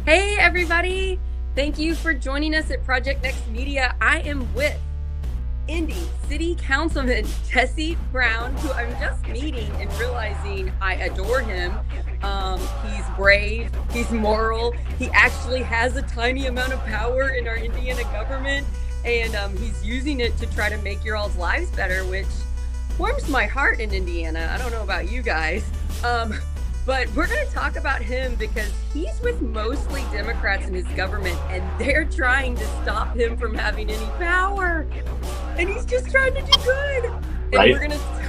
Hey, everybody. Thank you for joining us at Project Next Media. I am with Indy City Councilman Jesse Brown, who I'm just meeting and realizing I adore him. He's brave, he's moral, he actually has a tiny amount of power in our Indiana government, and he's using it to try to make your all's lives better, which warms my heart in Indiana. I don't know about you guys. But we're going to talk about him because he's with mostly Democrats in his government, and they're trying to stop him from having any power. And he's just trying to do good. And Right.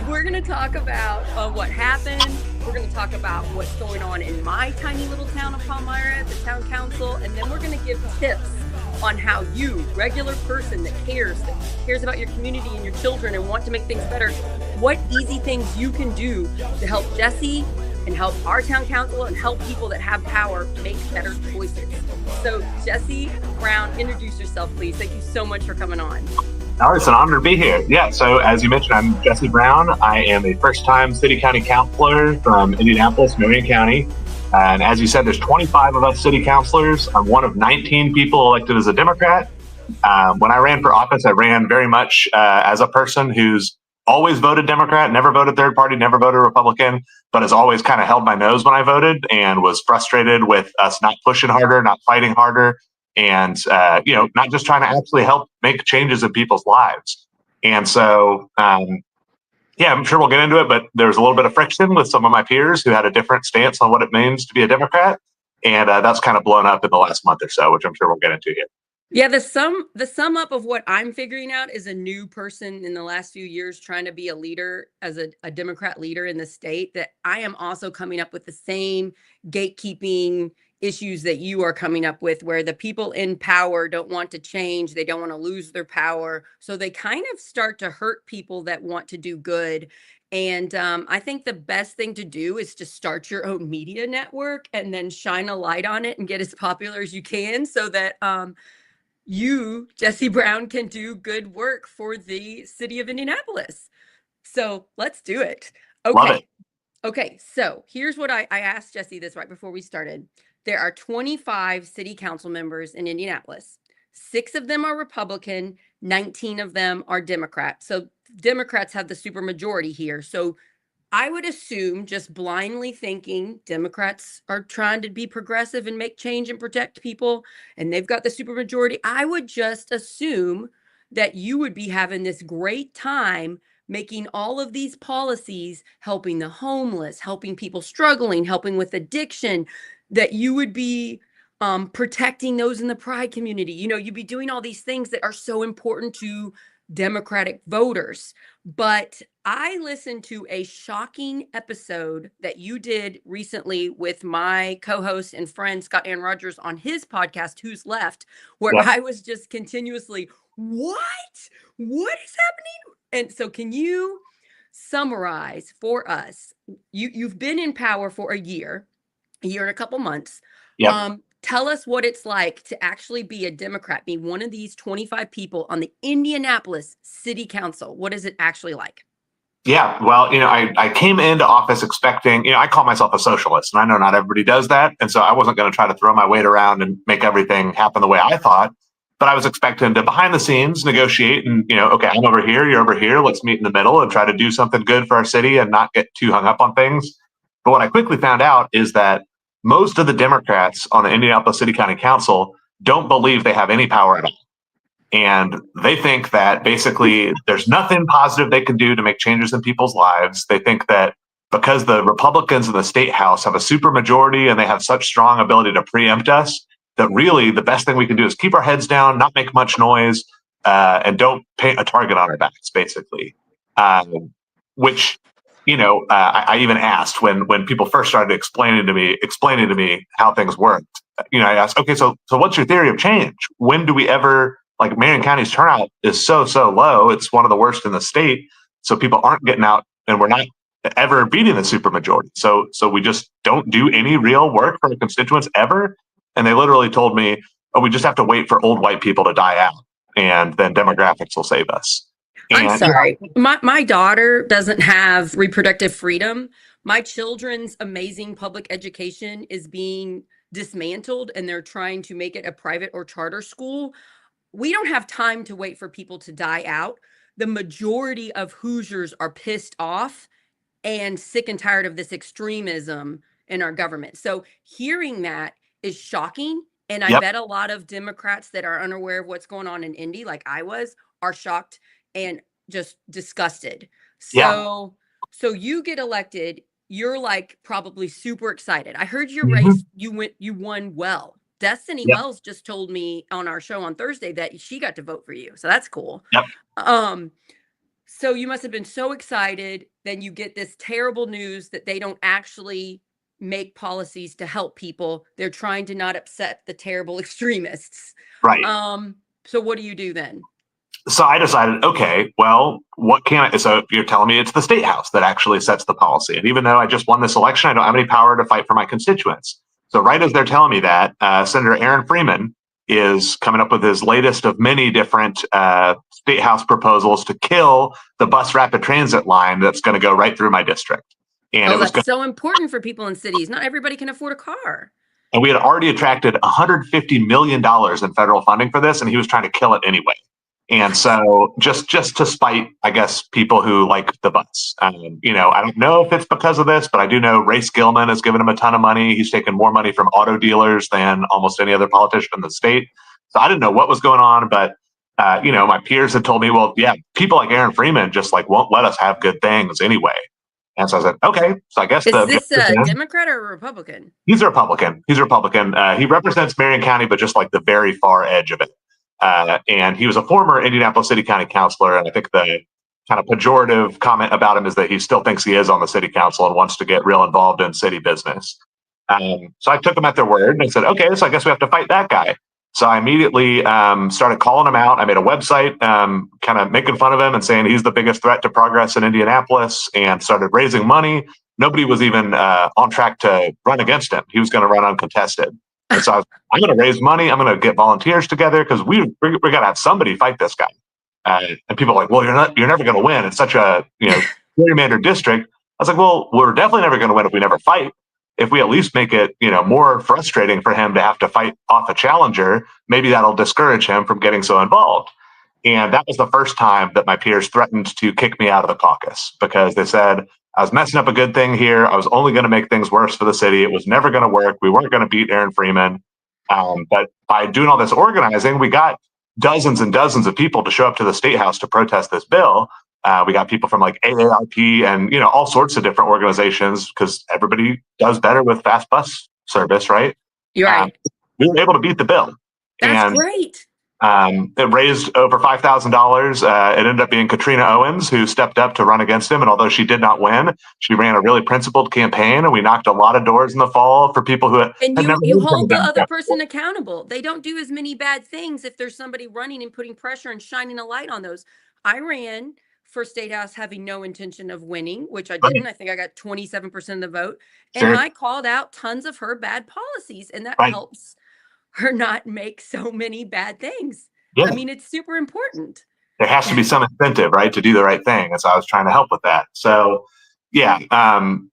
we're gonna talk about what happened. We're going to talk about what's going on in my tiny little town of Palmyra, the town council, and then we're going to give tips on how you, regular person that cares about your community and your children and want to make things better, what easy things you can do to help Jesse and help our town council and help people that have power make better choices. So Jesse Brown, introduce yourself, please. Thank you so much for coming on. It's an honor to be here. Yeah, so as you mentioned, I'm Jesse Brown. I am a first-time city county councilor from Indianapolis, Marion County. And as you said, there's 25 of us city councilors. I'm one of 19 people elected as a Democrat. When I ran for office, I ran very much as a person who's always voted Democrat, never voted third party, never voted Republican, but has always kind of held my nose when I voted and was frustrated with us not pushing harder, not fighting harder, and not just trying to actually help make changes in people's lives. And so, I'm sure we'll get into it, but there's a little bit of friction with some of my peers who had a different stance on what it means to be a Democrat, and that's kind of blown up in the last month or so, which I'm sure we'll get into here. Yeah, the sum up of what I'm figuring out is a new person in the last few years trying to be a leader as a Democrat leader in the state, that I am also coming up with the same gatekeeping issues that you are coming up with, where the people in power don't want to change, they don't want to lose their power, so they kind of start to hurt people that want to do good. And I think the best thing to do is to start your own media network and then shine a light on it and get as popular as you can, so that you, Jesse Brown, can do good work for the city of Indianapolis. So let's do it. Love it. Okay. So here's what I asked Jesse this right before we started. There are 25 city council members in Indianapolis. 6 of them are Republican, 19 of them are Democrat. So Democrats have the supermajority here. So I would assume, just blindly thinking, Democrats are trying to be progressive and make change and protect people, and they've got the supermajority. I would just assume that you would be having this great time making all of these policies, helping the homeless, helping people struggling, helping with addiction, that you would be protecting those in the pride community. You'd be doing all these things that are so important to Democratic voters. But I listened to a shocking episode that you did recently with my co-host and friend Scott Ann Rogers on his podcast, Who's Left, where Yep. I was just continuously, what is happening? And so can you summarize for us? You've been in power for a year and a couple months. Yep. Tell us what it's like to actually be a Democrat, be one of these 25 people on the Indianapolis City Council. What is it actually like? Yeah, well, I came into office expecting, I call myself a socialist, and I know not everybody does that. And so I wasn't going to try to throw my weight around and make everything happen the way I thought. But I was expecting to behind the scenes negotiate and, okay, I'm over here, you're over here. Let's meet in the middle and try to do something good for our city and not get too hung up on things. But what I quickly found out is that most of the Democrats on the Indianapolis City County Council don't believe they have any power at all. And they think that basically there's nothing positive they can do to make changes in people's lives. They think that because the Republicans in the state house have a supermajority and they have such strong ability to preempt us, that really the best thing we can do is keep our heads down, not make much noise, and don't paint a target on our backs, basically. Which, I even asked when people first started explaining to me how things worked. I asked, okay, so what's your theory of change? When do we ever, like, Marion County's turnout is so low, it's one of the worst in the state. So people aren't getting out, and we're not ever beating the supermajority. So we just don't do any real work for the constituents ever. And they literally told me, oh, we just have to wait for old white people to die out, and then demographics will save us. I'm sorry. My daughter doesn't have reproductive freedom. My children's amazing public education is being dismantled and they're trying to make it a private or charter school. We don't have time to wait for people to die out. The majority of Hoosiers are pissed off and sick and tired of this extremism in our government. So hearing that is shocking. And I Yep. bet a lot of Democrats that are unaware of what's going on in Indy, like I was, are shocked and just disgusted. Yeah. So you get elected, you're like probably super excited. I heard your Mhm. race, you won well. Destiny Yep. Wells just told me on our show on Thursday that she got to vote for you. So that's cool. Yep. So you must have been so excited. Then you get this terrible news that they don't actually make policies to help people. They're trying to not upset the terrible extremists. Right. So what do you do then? So I decided, okay, well, what can I? So you're telling me it's the state house that actually sets the policy. And even though I just won this election, I don't have any power to fight for my constituents. So right as they're telling me that, Senator Aaron Freeman is coming up with his latest of many different state house proposals to kill the bus rapid transit line that's going to go right through my district. And it was that's so important for people in cities. Not everybody can afford a car. And we had already attracted $150 million in federal funding for this, and he was trying to kill it anyway. And so just to spite, I guess, people who like the bus. I don't know if it's because of this, but I do know Ray Gilman has given him a ton of money. He's taken more money from auto dealers than almost any other politician in the state. So I didn't know what was going on, but my peers had told me, well, yeah, people like Aaron Freeman just like won't let us have good things anyway. And so I said, okay. So I guess is this a Democrat or a Republican? He's a Republican. He represents Marion County, but just like the very far edge of it. And he was a former Indianapolis City County councilor. And I think the kind of pejorative comment about him is that he still thinks he is on the city council and wants to get real involved in city business. So I took them at their word and I said, okay, so I guess we have to fight that guy. So I immediately started calling him out. I made a website kind of making fun of him and saying he's the biggest threat to progress in Indianapolis, and started raising money. Nobody was even on track to run against him. He was going to run uncontested. And so I'm going to raise money. I'm going to get volunteers together because we're going to have somebody fight this guy. And people are like, well, you're never going to win. It's such a gerrymandered district. I was like, well, we're definitely never going to win if we never fight. If we at least make it, more frustrating for him to have to fight off a challenger, maybe that'll discourage him from getting so involved. And that was the first time that my peers threatened to kick me out of the caucus because they said I was messing up a good thing here. I was only going to make things worse for the city. It was never going to work. We weren't going to beat Aaron Freeman. But by doing all this organizing, we got dozens and dozens of people to show up to the state house to protest this bill. We got people from like AARP and all sorts of different organizations because everybody does better with fast bus service, right? You're right. We were able to beat the bill. That's great. It raised over $5,000. It ended up being Katrina Owens who stepped up to run against him. And although she did not win, she ran a really principled campaign, and we knocked a lot of doors in the fall for people who had never you heard hold the from other them. person accountable. They don't do as many bad things if there's somebody running and putting pressure and shining a light on those. I ran for State House having no intention of winning, which I didn't. I think I got 27% of the vote. And Sure. I called out tons of her bad policies, and that Right. helps her not make so many bad things. Yeah. I mean, it's super important. There has to be some incentive, right, to do the right thing. And so I was trying to help with that. So yeah,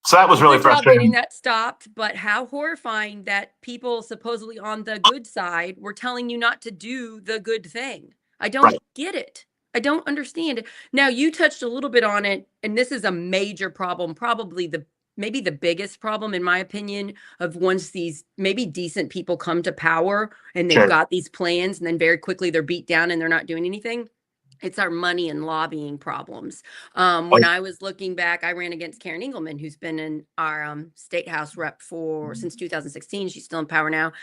so that was really Good job frustrating. getting that stopped, but how horrifying that people supposedly on the good side were telling you not to do the good thing. I don't get it. I don't understand it. Now, you touched a little bit on it, and this is a major problem, probably maybe the biggest problem, in my opinion, of once these maybe decent people come to power and they've Sure. got these plans and then very quickly they're beat down and they're not doing anything. It's our money and lobbying problems. When I was looking back, I ran against Karen Engelman, who's been in our state house rep since 2016. She's still in power now.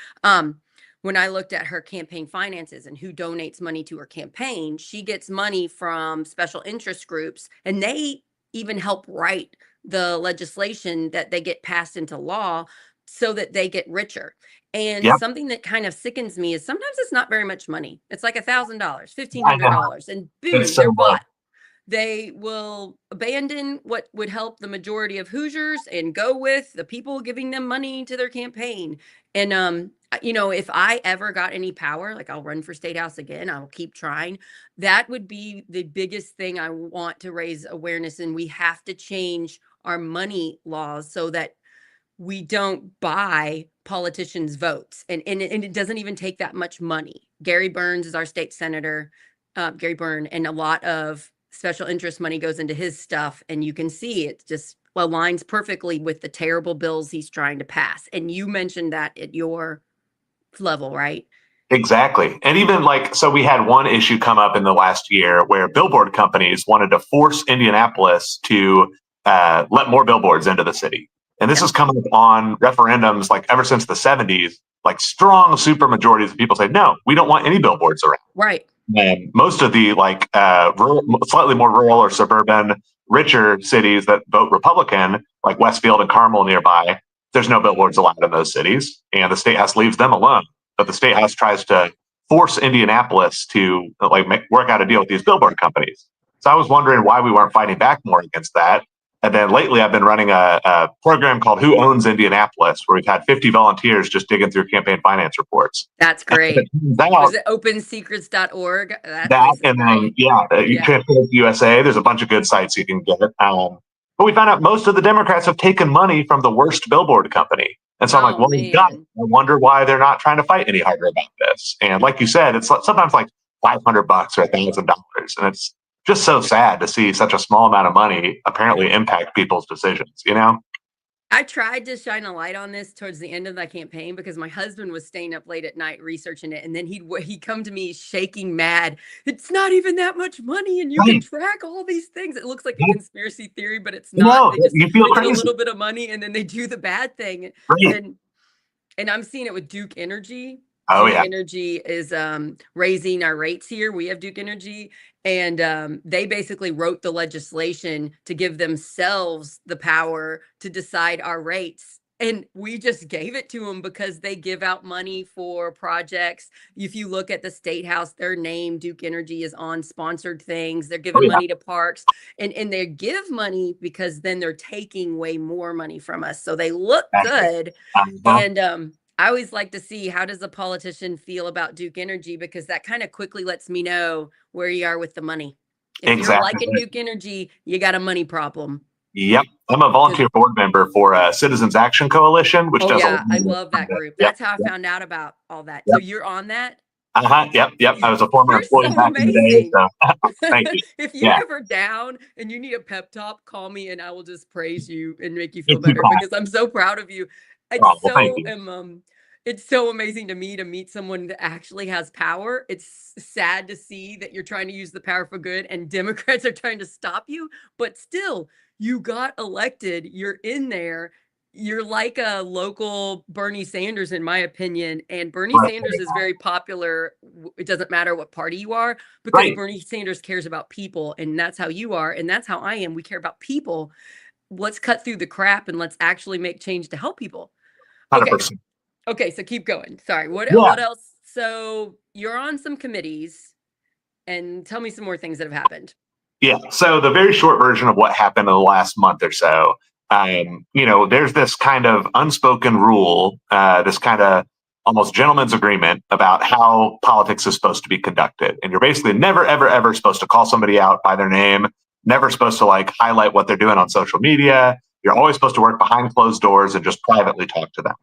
When I looked at her campaign finances and who donates money to her campaign, she gets money from special interest groups, and they even help write the legislation that they get passed into law so that they get richer. And something that kind of sickens me is sometimes it's not very much money. It's like $1,000, $1,500, and boom, It's so they're low. bought. They will abandon what would help the majority of Hoosiers and go with the people giving them money to their campaign. And if I ever got any power, like I'll run for state house again, I'll keep trying. That would be the biggest thing I want to raise awareness in. We have to change our money laws so that we don't buy politicians' votes, and it doesn't even take that much money. Gary Burns is our state senator, Gary Byrne, and a lot of special interest money goes into his stuff, and you can see it just aligns perfectly with the terrible bills he's trying to pass. And you mentioned that at your level, right? Exactly. And even like, so we had one issue come up in the last year where billboard companies wanted to force Indianapolis to let more billboards into the city. And this has come up on referendums like ever since the 70s, like strong super majorities of people say, no, we don't want any billboards around. Right. And most of the like rural, slightly more rural or suburban, richer cities that vote Republican, like Westfield and Carmel nearby, there's no billboards allowed in those cities. And the state house leaves them alone. But the state house tries to force Indianapolis to like work out a deal with these billboard companies. So I was wondering why we weren't fighting back more against that. And then lately I've been running a program called Who Owns Indianapolis, where we've had 50 volunteers just digging through campaign finance reports. That's great. Was it opensecrets.org? And then, you transfer to USA. There's a bunch of good sites you can get. But we found out most of the Democrats have taken money from the worst billboard company. And so I'm like, well, God, I wonder why they're not trying to fight any harder about this. And like you said, it's sometimes like $500 or $1,000. And it's just so sad to see such a small amount of money apparently impact people's decisions, you know? I tried to shine a light on this towards the end of that campaign because my husband was staying up late at night researching it, and then he'd come to me shaking mad. It's not even that much money, and you can track all these things. It looks like a conspiracy theory, but it's not. No, you feel crazy. A little bit of money, and then they do the bad thing. And I'm seeing it with Duke Energy. Oh, Duke yeah. Energy is raising our rates here. We have Duke Energy, and they basically wrote the legislation to give themselves the power to decide our rates. And we just gave it to them because they give out money for projects. If you look at the State House, their name, Duke Energy, is on sponsored things. They're giving money to parks, and they give money because then they're taking way more money from us. So they look good. And I always like to see, how does a politician feel about Duke Energy, because that kind of quickly lets me know where you are with the money. If you're liking Duke Energy, you got a money problem. Yep. I'm a volunteer board member for Citizens Action Coalition, which does. Yeah, I love that group. That's how I found out about all that. So you're on that? Yep. I was a former employee back in the day. So thank you. If you're ever down and you need a pep talk, call me and I will just praise you and make you feel better, because I'm so proud of you. It's so amazing to me to meet someone that actually has power. It's sad to see that you're trying to use the power for good and Democrats are trying to stop you, but still, you got elected, you're in there. You're like a local Bernie Sanders, in my opinion, and Bernie Sanders is very popular. It doesn't matter what party you are, because Bernie Sanders cares about people, and that's how you are, and that's how I am. We care about people. Let's cut through the crap and let's actually make change to help people. Okay. 100%. Okay, so keep going. Sorry. What else? So you're on some committees, and tell me some more things that have happened. Yeah. So the very short version of what happened in the last month or so, there's this kind of unspoken rule, this kind of almost gentleman's agreement about how politics is supposed to be conducted. And you're basically never, ever, ever supposed to call somebody out by their name, never supposed to like highlight what they're doing on social media. You're always supposed to work behind closed doors and just privately talk to them.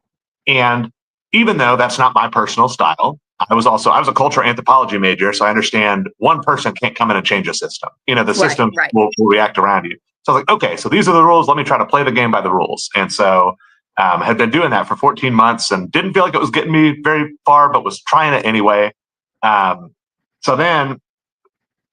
And even though that's not my personal style, I was a cultural anthropology major, so I understand one person can't come in and change a system. The system will react around you. So I was like, okay, so these are the rules. Let me try to play the game by the rules. And so had been doing that for 14 months and didn't feel like it was getting me very far, but was trying it anyway. So then,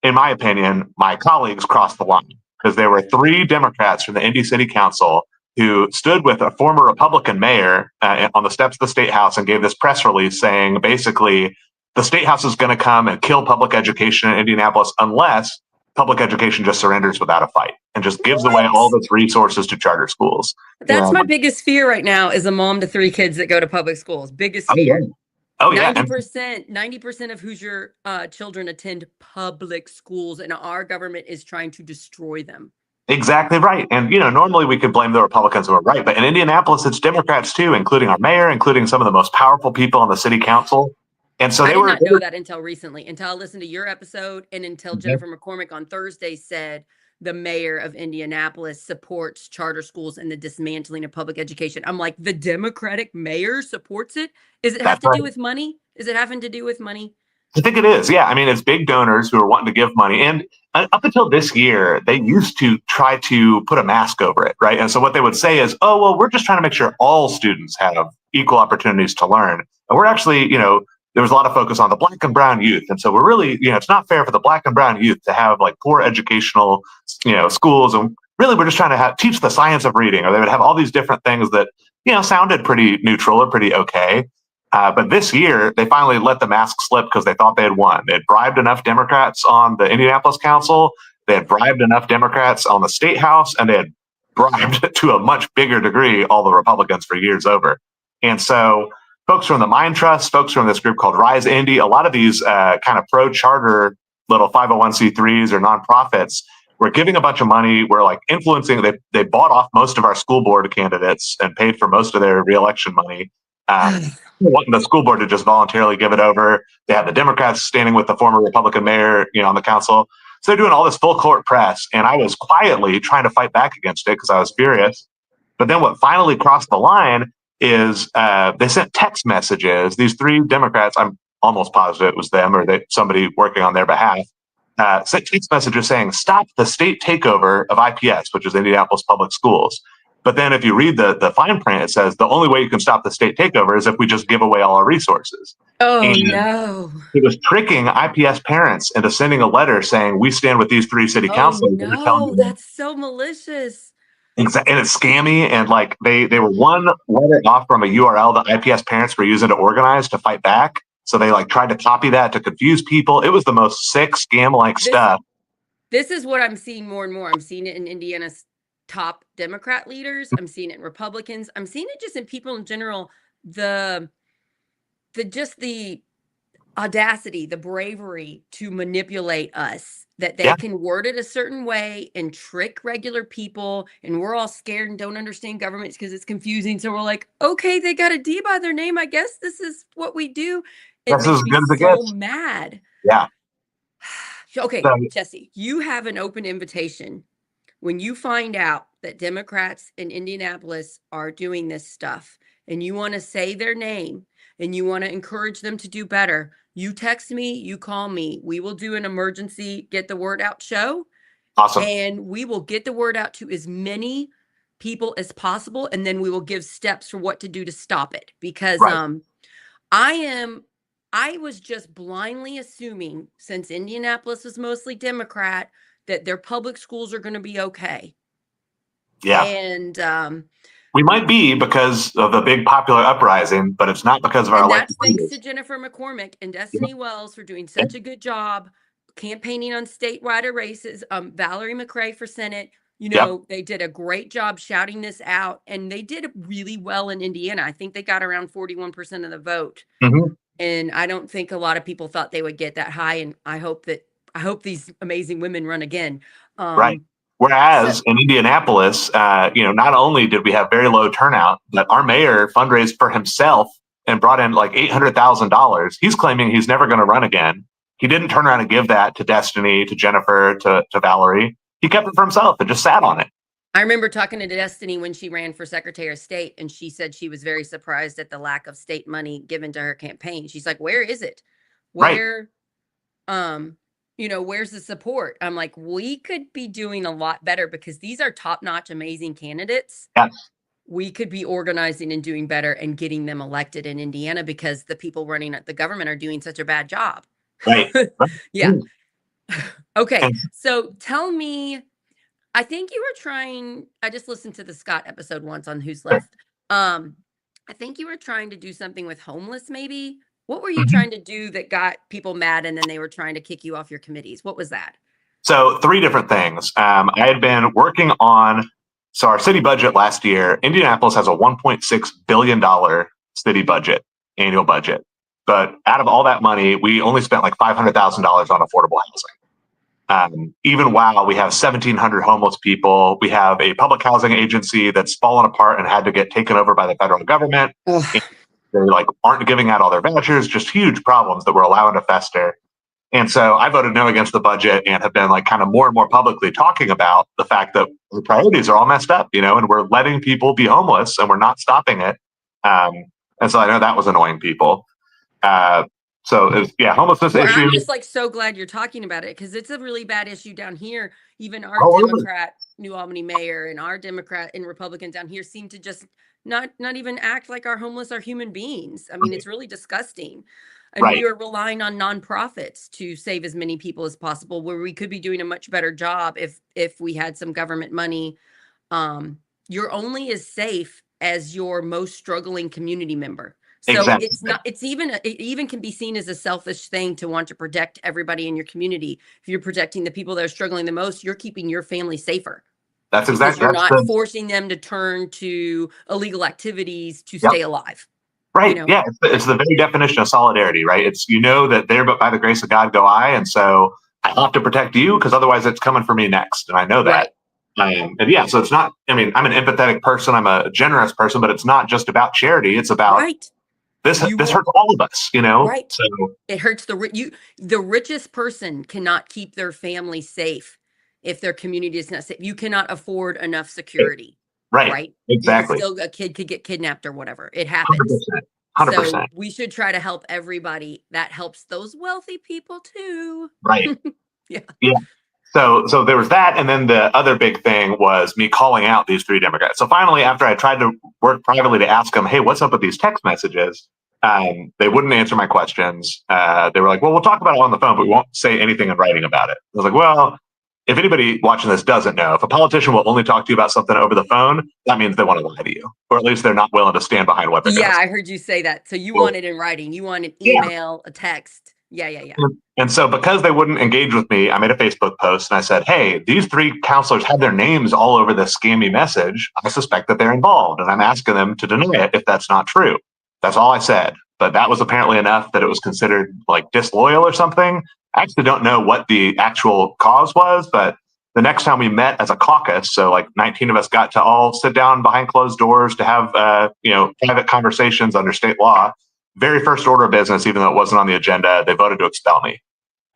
in my opinion, my colleagues crossed the line, because there were 3 Democrats from the Indy City Council who stood with a former Republican mayor on the steps of the State House and gave this press release saying, basically, the State House is going to come and kill public education in Indianapolis unless public education just surrenders without a fight and just gives away all of its resources to charter schools. That's my biggest fear right now, is a mom to 3 kids that go to public schools. Biggest fear. Oh, yeah. 90% of Hoosier children attend public schools, and our government is trying to destroy them. Exactly right. And, normally we could blame the Republicans who are right, but in Indianapolis, it's Democrats too, including our mayor, including some of the most powerful people on the city council. And so I did not know that until recently, until I listened to your episode, and until Jennifer McCormick on Thursday said the mayor of Indianapolis supports charter schools and the dismantling of public education. I'm like, the Democratic mayor supports it? Is it have That's to right. do with money? Is it having to do with money? I think it is. Yeah. I mean, it's big donors who are wanting to give money. And up until this year, they used to try to put a mask over it. Right. And so what they would say is, oh, well, we're just trying to make sure all students have equal opportunities to learn. And we're actually, there was a lot of focus on the Black and brown youth. And so we're really, it's not fair for the Black and brown youth to have like poor educational, schools. And really, we're just trying to teach the science of reading, or they would have all these different things that, sounded pretty neutral or pretty okay. But this year, they finally let the mask slip because they thought they had won. They had bribed enough Democrats on the Indianapolis Council. They had bribed enough Democrats on the state house, and they had bribed to a much bigger degree all the Republicans for years over. And so folks from the Mind Trust, folks from this group called Rise Indy, a lot of these kind of pro-charter little 501c3s or nonprofits were giving a bunch of money. We're like influencing. They bought off most of our school board candidates and paid for most of their reelection money. Wanting the school board to just voluntarily give it over. They had the Democrats standing with the former Republican mayor, on the council. So they're doing all this full court press. And I was quietly trying to fight back against it because I was furious. But then what finally crossed the line is they sent text messages. These three Democrats, I'm almost positive it was them or somebody working on their behalf, sent text messages saying, stop the state takeover of IPS, which is Indianapolis Public Schools. But then if you read the fine print, it says the only way you can stop the state takeover is if we just give away all our resources. Oh, no. It was tricking IPS parents into sending a letter saying, we stand with these three city councilors. No, that's so malicious. And it's scammy. And like they were one letter off from a URL that IPS parents were using to organize to fight back. So they like tried to copy that to confuse people. It was the most sick scam-like stuff. This is what I'm seeing more and more. I'm seeing it in Indiana's top Democrat leaders. I'm seeing it in Republicans. I'm seeing it just in people in general. The audacity, the bravery to manipulate us, that they can word it a certain way and trick regular people. And we're all scared and don't understand governments because it's confusing. So we're like, okay, they got a D by their name. I guess this is what we do. It That's makes as me good as it so gets. mad. Yeah. Okay, So- Jesse, you have an open invitation. When you find out that Democrats in Indianapolis are doing this stuff and you want to say their name and you want to encourage them to do better, you text me, you call me. We will do an emergency get the word out show. Awesome. And we will get the word out to as many people as possible. And then we will give steps for what to do to stop it. Because I was just blindly assuming, since Indianapolis was mostly Democrat, that their public schools are going to be okay. Yeah. And we might be because of the big popular uprising, but it's not because of our elected that's thanks leaders. to Jennifer McCormick and Destiny Wells for doing such a good job campaigning on statewide races. Valerie McRae for Senate. They did a great job shouting this out, and they did really well in Indiana. I think they got around 41% of the vote. Mm-hmm. And I don't think a lot of people thought they would get that high. And I hope these amazing women run again. Right. Whereas in Indianapolis, not only did we have very low turnout, but our mayor fundraised for himself and brought in like $800,000. He's claiming he's never going to run again. He didn't turn around and give that to Destiny, to Jennifer, to Valerie. He kept it for himself and just sat on it. I remember talking to Destiny when she ran for Secretary of State, and she said she was very surprised at the lack of state money given to her campaign. She's like, where is it? Where, where's the support? I'm like, we could be doing a lot better because these are top-notch, amazing candidates. Yes. We could be organizing and doing better and getting them elected in Indiana because the people running the government are doing such a bad job. Right. Yeah. Okay. So tell me, I think you were trying, I just listened to the Scott episode once on Who's Left. I think you were trying to do something with homeless, maybe. What were you trying to do that got people mad and then they were trying to kick you off your committees? What was that? So 3 different things. I had been working on, our city budget last year, Indianapolis has a $1.6 billion city budget, annual budget. But out of all that money, we only spent like $500,000 on affordable housing. Even while we have 1,700 homeless people, we have a public housing agency that's fallen apart and had to get taken over by the federal government. They aren't giving out all their vouchers, just huge problems that we're allowing to fester. And so I voted no against the budget and have been like kind of more and more publicly talking about the fact that the priorities are all messed up, and we're letting people be homeless and we're not stopping it. And so I know that was annoying people. So it was, homelessness Well, issue. I'm just like so glad you're talking about it because it's a really bad issue down here. Even our All over. Democrat New Albany mayor and our Democrat and Republican down here seem to just not even act like our homeless are human beings. I mean, it's really disgusting. And Right. we are relying on nonprofits to save as many people as possible, where we could be doing a much better job if we had some government money. You're only as safe as your most struggling community member. So Exactly. it even can be seen as a selfish thing to want to protect everybody in your community. If you're protecting the people that are struggling the most, you're keeping your family safer. That's Because exactly. you're not forcing them to turn to illegal activities to stay alive. Right. Yeah. It's the very definition of solidarity, right? It's, that there, but by the grace of God go I. And so I have to protect you because otherwise it's coming for me next. And I know that. And so it's not, I'm an empathetic person. I'm a generous person, but it's not just about charity. It's about this hurts all of us, Right. So it hurts the richest person cannot keep their family safe if their community is not safe. You cannot afford enough security. Right. Exactly. A kid could get kidnapped or whatever. It happens. 100%. So we should try to help everybody. That helps those wealthy people too. Right. Yeah. So there was that. And then the other big thing was me calling out these 3 Democrats. So finally, after I tried to work privately to ask them, hey, what's up with these text messages? They wouldn't answer my questions. They were like, well, we'll talk about it on the phone, but we won't say anything in writing about it. I was like, well, if anybody watching this doesn't know, if a politician will only talk to you about something over the phone, that means they want to lie to you, or at least they're not willing to stand behind what they're doing. Yeah, I heard you say that. So you want it in writing. You want an email, a text. Yeah. And so because they wouldn't engage with me, I made a Facebook post and I said, hey, these 3 counselors have their names all over this scammy message. I suspect that they're involved, and I'm asking them to deny it if that's not true. That's all I said. But that was apparently enough that it was considered like disloyal or something. I actually don't know what the actual cause was, but the next time we met as a caucus, so like 19 of us got to all sit down behind closed doors to have, private conversations under state law. Very first order of business, even though it wasn't on the agenda, they voted to expel me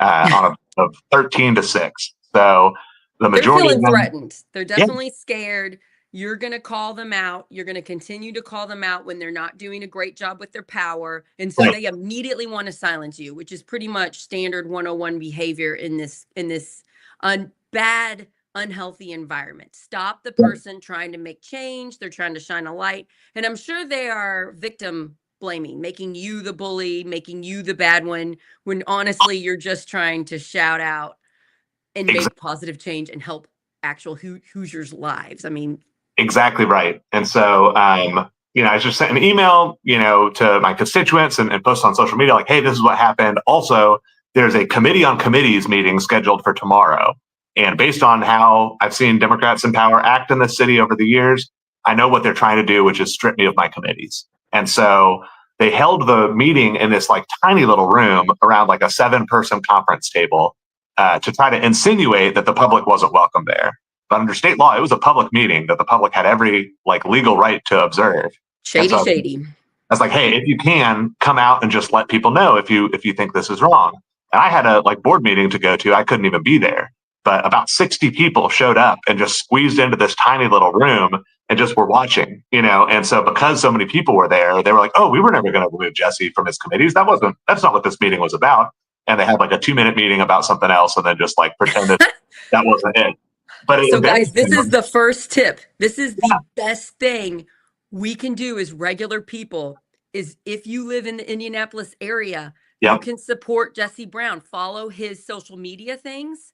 on a 13-6. So the majority they're feeling of them, threatened. They're definitely scared. You're going to call them out. You're going to continue to call them out when they're not doing a great job with their power. And so they immediately want to silence you, which is pretty much standard 101 behavior in this bad, unhealthy environment. Stop the person trying to make change. They're trying to shine a light. And I'm sure they are victim blaming, making you the bully, making you the bad one, when honestly, you're just trying to shout out and make positive change and help actual Hoosiers' lives. I mean, exactly right. And so, I just sent an email, to my constituents and post on social media like, hey, this is what happened. Also, there's a committee on committees meeting scheduled for tomorrow. And based on how I've seen Democrats in power act in the city over the years, I know what they're trying to do, which is strip me of my committees. And so they held the meeting in this like tiny little room around like a 7-person conference table to try to insinuate that the public wasn't welcome there. But under state law, it was a public meeting that the public had every like legal right to observe. Shady. I was like, hey, if you can come out and just let people know if you think this is wrong. And I had a like board meeting to go to. I couldn't even be there. But about 60 people showed up and just squeezed into this tiny little room and just were watching, And so because so many people were there, they were like, oh, we were never going to remove Jesse from his committees. That's not what this meeting was about. And they had like a 2-minute meeting about something else and then just like pretended that wasn't it. But so guys, this is the first tip. This is the best thing we can do as regular people is if you live in the Indianapolis area, you can support Jesse Brown, follow his social media things.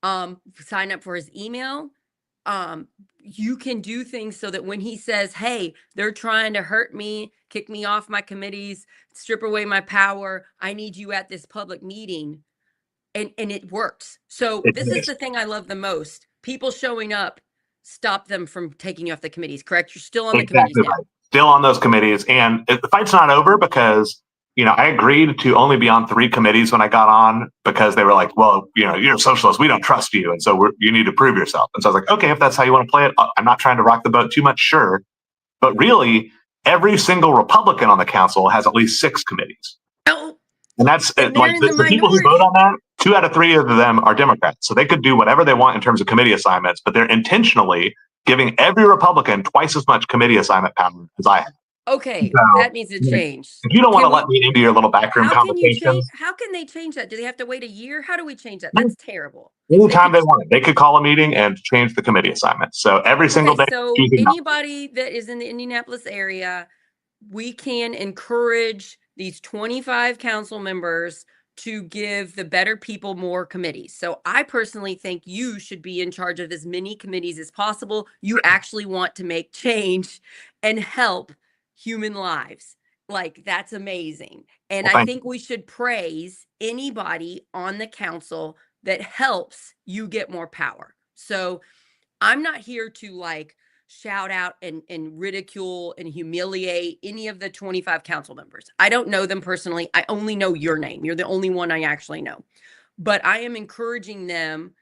Sign up for his email. You can do things so that when he says, hey, they're trying to hurt me, kick me off my committees, strip away my power, I need you at this public meeting. And it works. So this is the thing I love the most. People showing up, stop them from taking you off the committees, correct? You're still on the committees now. Right. Still on those committees. And the fight's not over because I agreed to only be on 3 committees when I got on because they were like, well, you're a socialist. We don't trust you. And so you need to prove yourself. And so I was like, okay, if that's how you want to play it, I'm not trying to rock the boat too much, sure. But really, every single Republican on the council has at least 6 committees. Oh, And that's And like they're in the the people who vote minority. on that, 2 out of 3 of them are Democrats. So they could do whatever they want in terms of committee assignments, but they're intentionally giving every Republican twice as much committee assignment power as I have. Okay, So that needs to like, change. if you don't want Can to let we, me into your little backroom how can you change, conversations, how can they change that? Do they have to wait a year? How do we change that? That's terrible. They anytime could, they want, they could call a meeting and change the committee assignments. So every single okay, day, so choosing not. anybody that is in the Indianapolis area, we can encourage these 25 council members to give the better people more committees. So I personally think you should be in charge of as many committees as possible. You actually want to make change and help human lives. Like, that's amazing. And Well, I thank you. think we should praise anybody on the council that helps you get more power. So I'm not here to like shout out and ridicule and humiliate any of the 25 council members. I don't know them personally. I only know your name. You're the only one I actually know. But I am encouraging them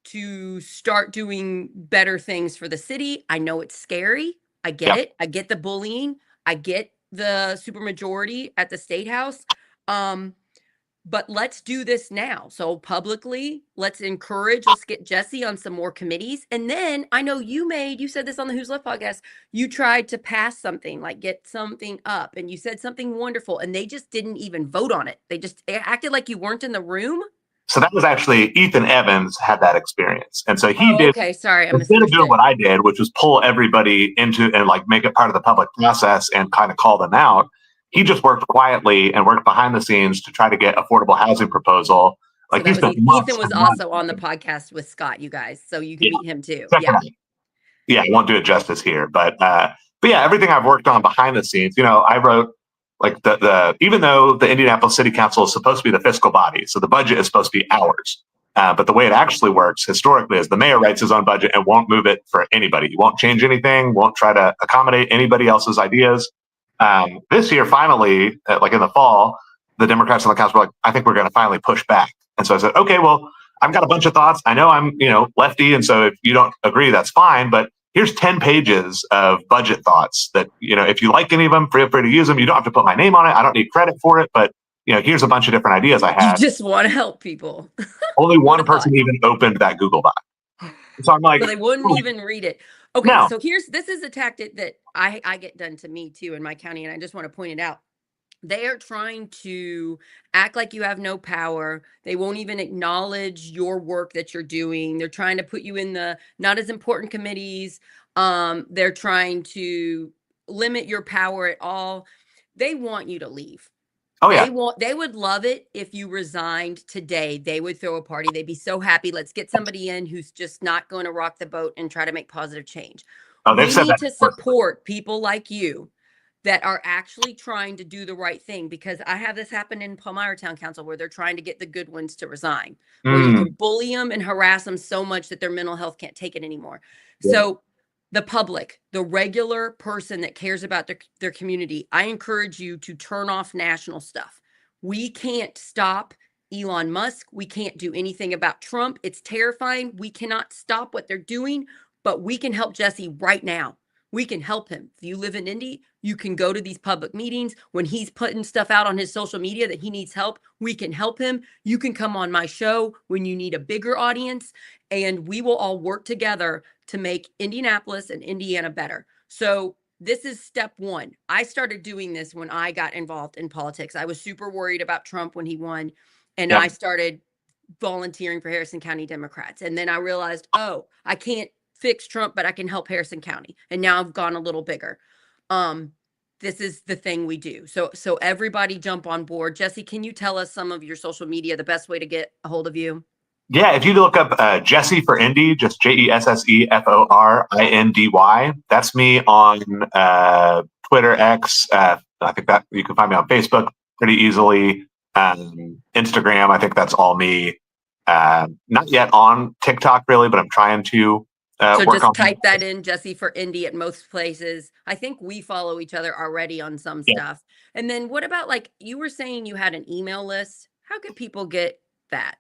to start doing better things for the city. I know it's scary. I get Yeah. it. I get the bullying. I get the supermajority at the state house. Um, but let's do this now. So publicly, let's get Jesse on some more committees. And then I know you said this on the Who's Left podcast, you tried to pass something, like get something up, and you said something wonderful, and they just didn't even vote on it. They just acted like you weren't in the room. So that was actually Ethan Evans had that experience. And so he Oh, did, okay. Sorry, I instead of doing misunderstood. what I did, which was pull everybody into and like make it part of the public process and kind of call them out, he just worked quietly and worked behind the scenes to try to get affordable housing proposal. So Like he that was spent Ethan months was and months. also on the podcast with Scott, you guys. So you can Yeah, meet him too. check him Yeah. out. Yeah, I won't do it justice here, but yeah, everything I've worked on behind the scenes, I wrote like the even though the Indianapolis City Council is supposed to be the fiscal body, so the budget is supposed to be ours. But the way it actually works historically is the mayor writes his own budget and won't move it for anybody. He won't change anything, won't try to accommodate anybody else's ideas. This year, finally, like in the fall, the Democrats on the council were like, I think we're going to finally push back. And so I said, okay, well, I've got a bunch of thoughts. I know I'm, lefty. And so if you don't agree, that's fine. But here's 10 pages of budget thoughts that, if you like any of them, feel free to use them. You don't have to put my name on it. I don't need credit for it. But, here's a bunch of different ideas I You had. just want to help people. Only What one a person thought. even opened that Google Doc. So I'm like, So they wouldn't oh, even read it. Okay, no. so this is a tactic that I get done to me too in my county, and I just want to point it out. They are trying to act like you have no power. They won't even acknowledge your work that you're doing. They're trying to put you in the not as important committees. They're trying to limit your power at all. They want you to leave. Oh, yeah. They would love it if you resigned today. They would throw a party. They'd be so happy. Let's get somebody in who's just not going to rock the boat and try to make positive change. Oh, they've We said need that. to support people like you that are actually trying to do the right thing, because I have this happen in Palmyra Town Council where they're trying to get the good ones to resign, where you can bully them and harass them so much that their mental health can't take it anymore. Yeah. So the public, the regular person that cares about their community, I encourage you to turn off national stuff. We can't stop Elon Musk. We can't do anything about Trump. It's terrifying. We cannot stop what they're doing, but we can help Jesse right now. We can help him. If you live in Indy, you can go to these public meetings. When he's putting stuff out on his social media that he needs help, we can help him. You can come on my show when you need a bigger audience, and we will all work together to make Indianapolis and Indiana better. So this is step one. I started doing this when I got involved in politics. I was super worried about Trump when he won, and Yeah. I started volunteering for Harrison County Democrats. And then I realized, oh, I can't fix Trump, but I can help Harrison County. And now I've gone a little bigger. This is the thing we do. So everybody jump on board. Jesse, can you tell us some of your social media, the best way to get a hold of you? Yeah, if you look up Jesse for Indy, just JESSEFORINDY, that's me on Twitter, X. I think that you can find me on Facebook pretty easily. Instagram, I think that's all me. Not yet on TikTok really, but I'm trying to So work just on type that in, Jesse for Indy, at most places. I think we follow each other already on some Yeah. stuff. And then what about, like, you were saying you had an email list? How could people get that?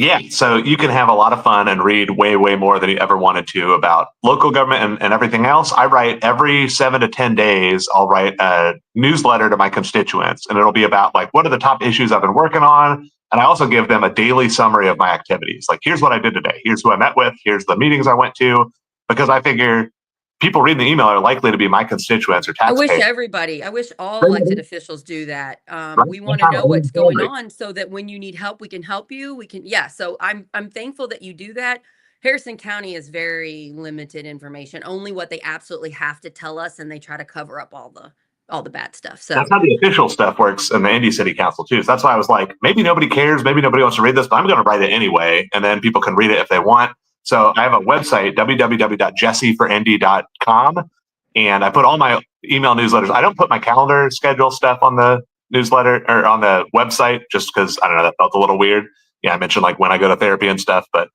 Yeah, so you can have a lot of fun and read way, way more than you ever wanted to about local government and everything else. I write every 7 to 10 days, I'll write a newsletter to my constituents, and it'll be about like, what are the top issues I've been working on? And I also give them a daily summary of my activities. Like, here's what I did today. Here's who I met with. Here's the meetings I went to, because I figure people reading the email are likely to be my constituents or I wish taxpayers. I wish all elected officials do that. We want to know what's going on so that when you need help, we can help you. Yeah. So I'm thankful that you do that. Harrison County is very limited information, only what they absolutely have to tell us, and they try to cover up all the bad stuff. So That's how the official stuff works in the Indy City Council too. So that's why I was like, maybe nobody cares, maybe nobody wants to read this, but I'm going to write it anyway, and then people can read it if they want. So I have a website, www.jessieforindy.com, and I put all my email newsletters. I don't put my calendar schedule stuff on the newsletter or on the website just because I don't know, that felt a little weird. Yeah, I mentioned like when I go to therapy and stuff, but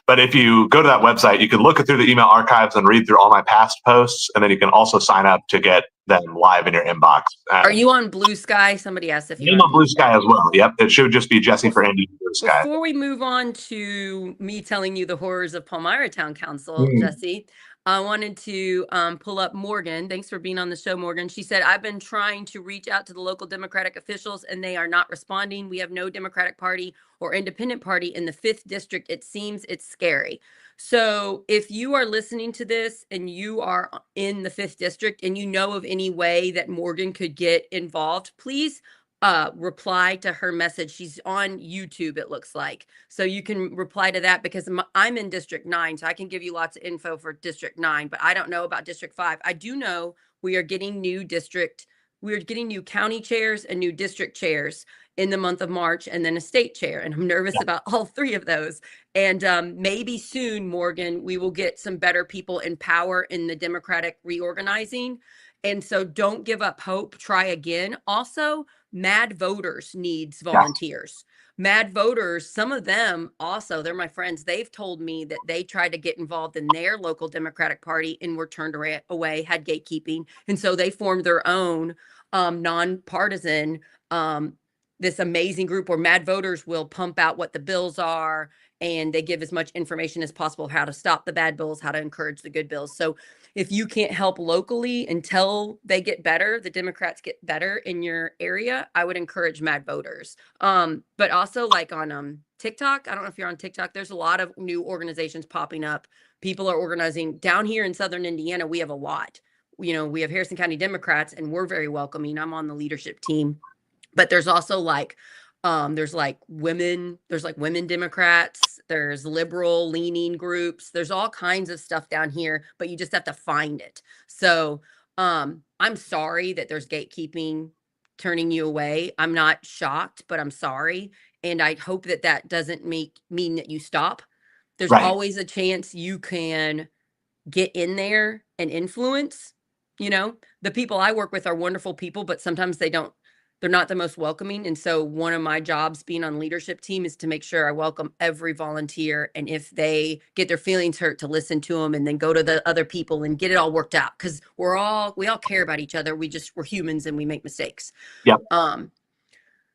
but if you go to that website, you can look through the email archives and read through all my past posts, and then you can also sign up to get them live in your inbox. Are you on Blue Sky? Somebody asked if you're I'm on Blue Sky as well. Yep, it should just be Jesse for Indy Blue Sky. Before we move on to me telling you the horrors of Palmyra Town Council, Jesse, I wanted to pull up Morgan. Thanks for being on the show, Morgan. She said, I've been trying to reach out to the local Democratic officials and they are not responding. We have no Democratic Party or Independent Party in the 5th District. It seems it's scary. So if you are listening to this and you are in the 5th District and you know of any way that Morgan could get involved, please reply to her message. She's on YouTube, it looks like. So you can reply to that because I'm in District 9, so I can give you lots of info for District 9, but I don't know about District 5. I do know we are getting new county chairs and new district chairs in the month of March, and then a state chair. And I'm nervous about all 3 of those. And maybe soon, Morgan, we will get some better people in power in the Democratic reorganizing. And so don't give up hope. Try again. Also, Mad Voters needs volunteers. Mad Voters, some of them also, they're my friends. They've told me that they tried to get involved in their local Democratic Party and were turned away, had gatekeeping. And so they formed their own nonpartisan, this amazing group where Mad Voters will pump out what the bills are, and they give as much information as possible of how to stop the bad bills, how to encourage the good bills. So if you can't help locally until they get better, the Democrats get better in your area, I would encourage Mad Voters. But also like on TikTok, I don't know if you're on TikTok, there's a lot of new organizations popping up. People are organizing down here in Southern Indiana. We have a lot. We have Harrison County Democrats, and we're very welcoming. I'm on the leadership team. But there's also there's women Democrats, there's liberal leaning groups, there's all kinds of stuff down here, but you just have to find it. So I'm sorry that there's gatekeeping turning you away. I'm not shocked, but I'm sorry. And I hope that doesn't mean that you stop. There's always a chance you can get in there and influence. The people I work with are wonderful people, but sometimes they're not the most welcoming. And so one of my jobs being on leadership team is to make sure I welcome every volunteer. And if they get their feelings hurt, to listen to them and then go to the other people and get it all worked out. Cause we all care about each other. We're humans and we make mistakes. Yep.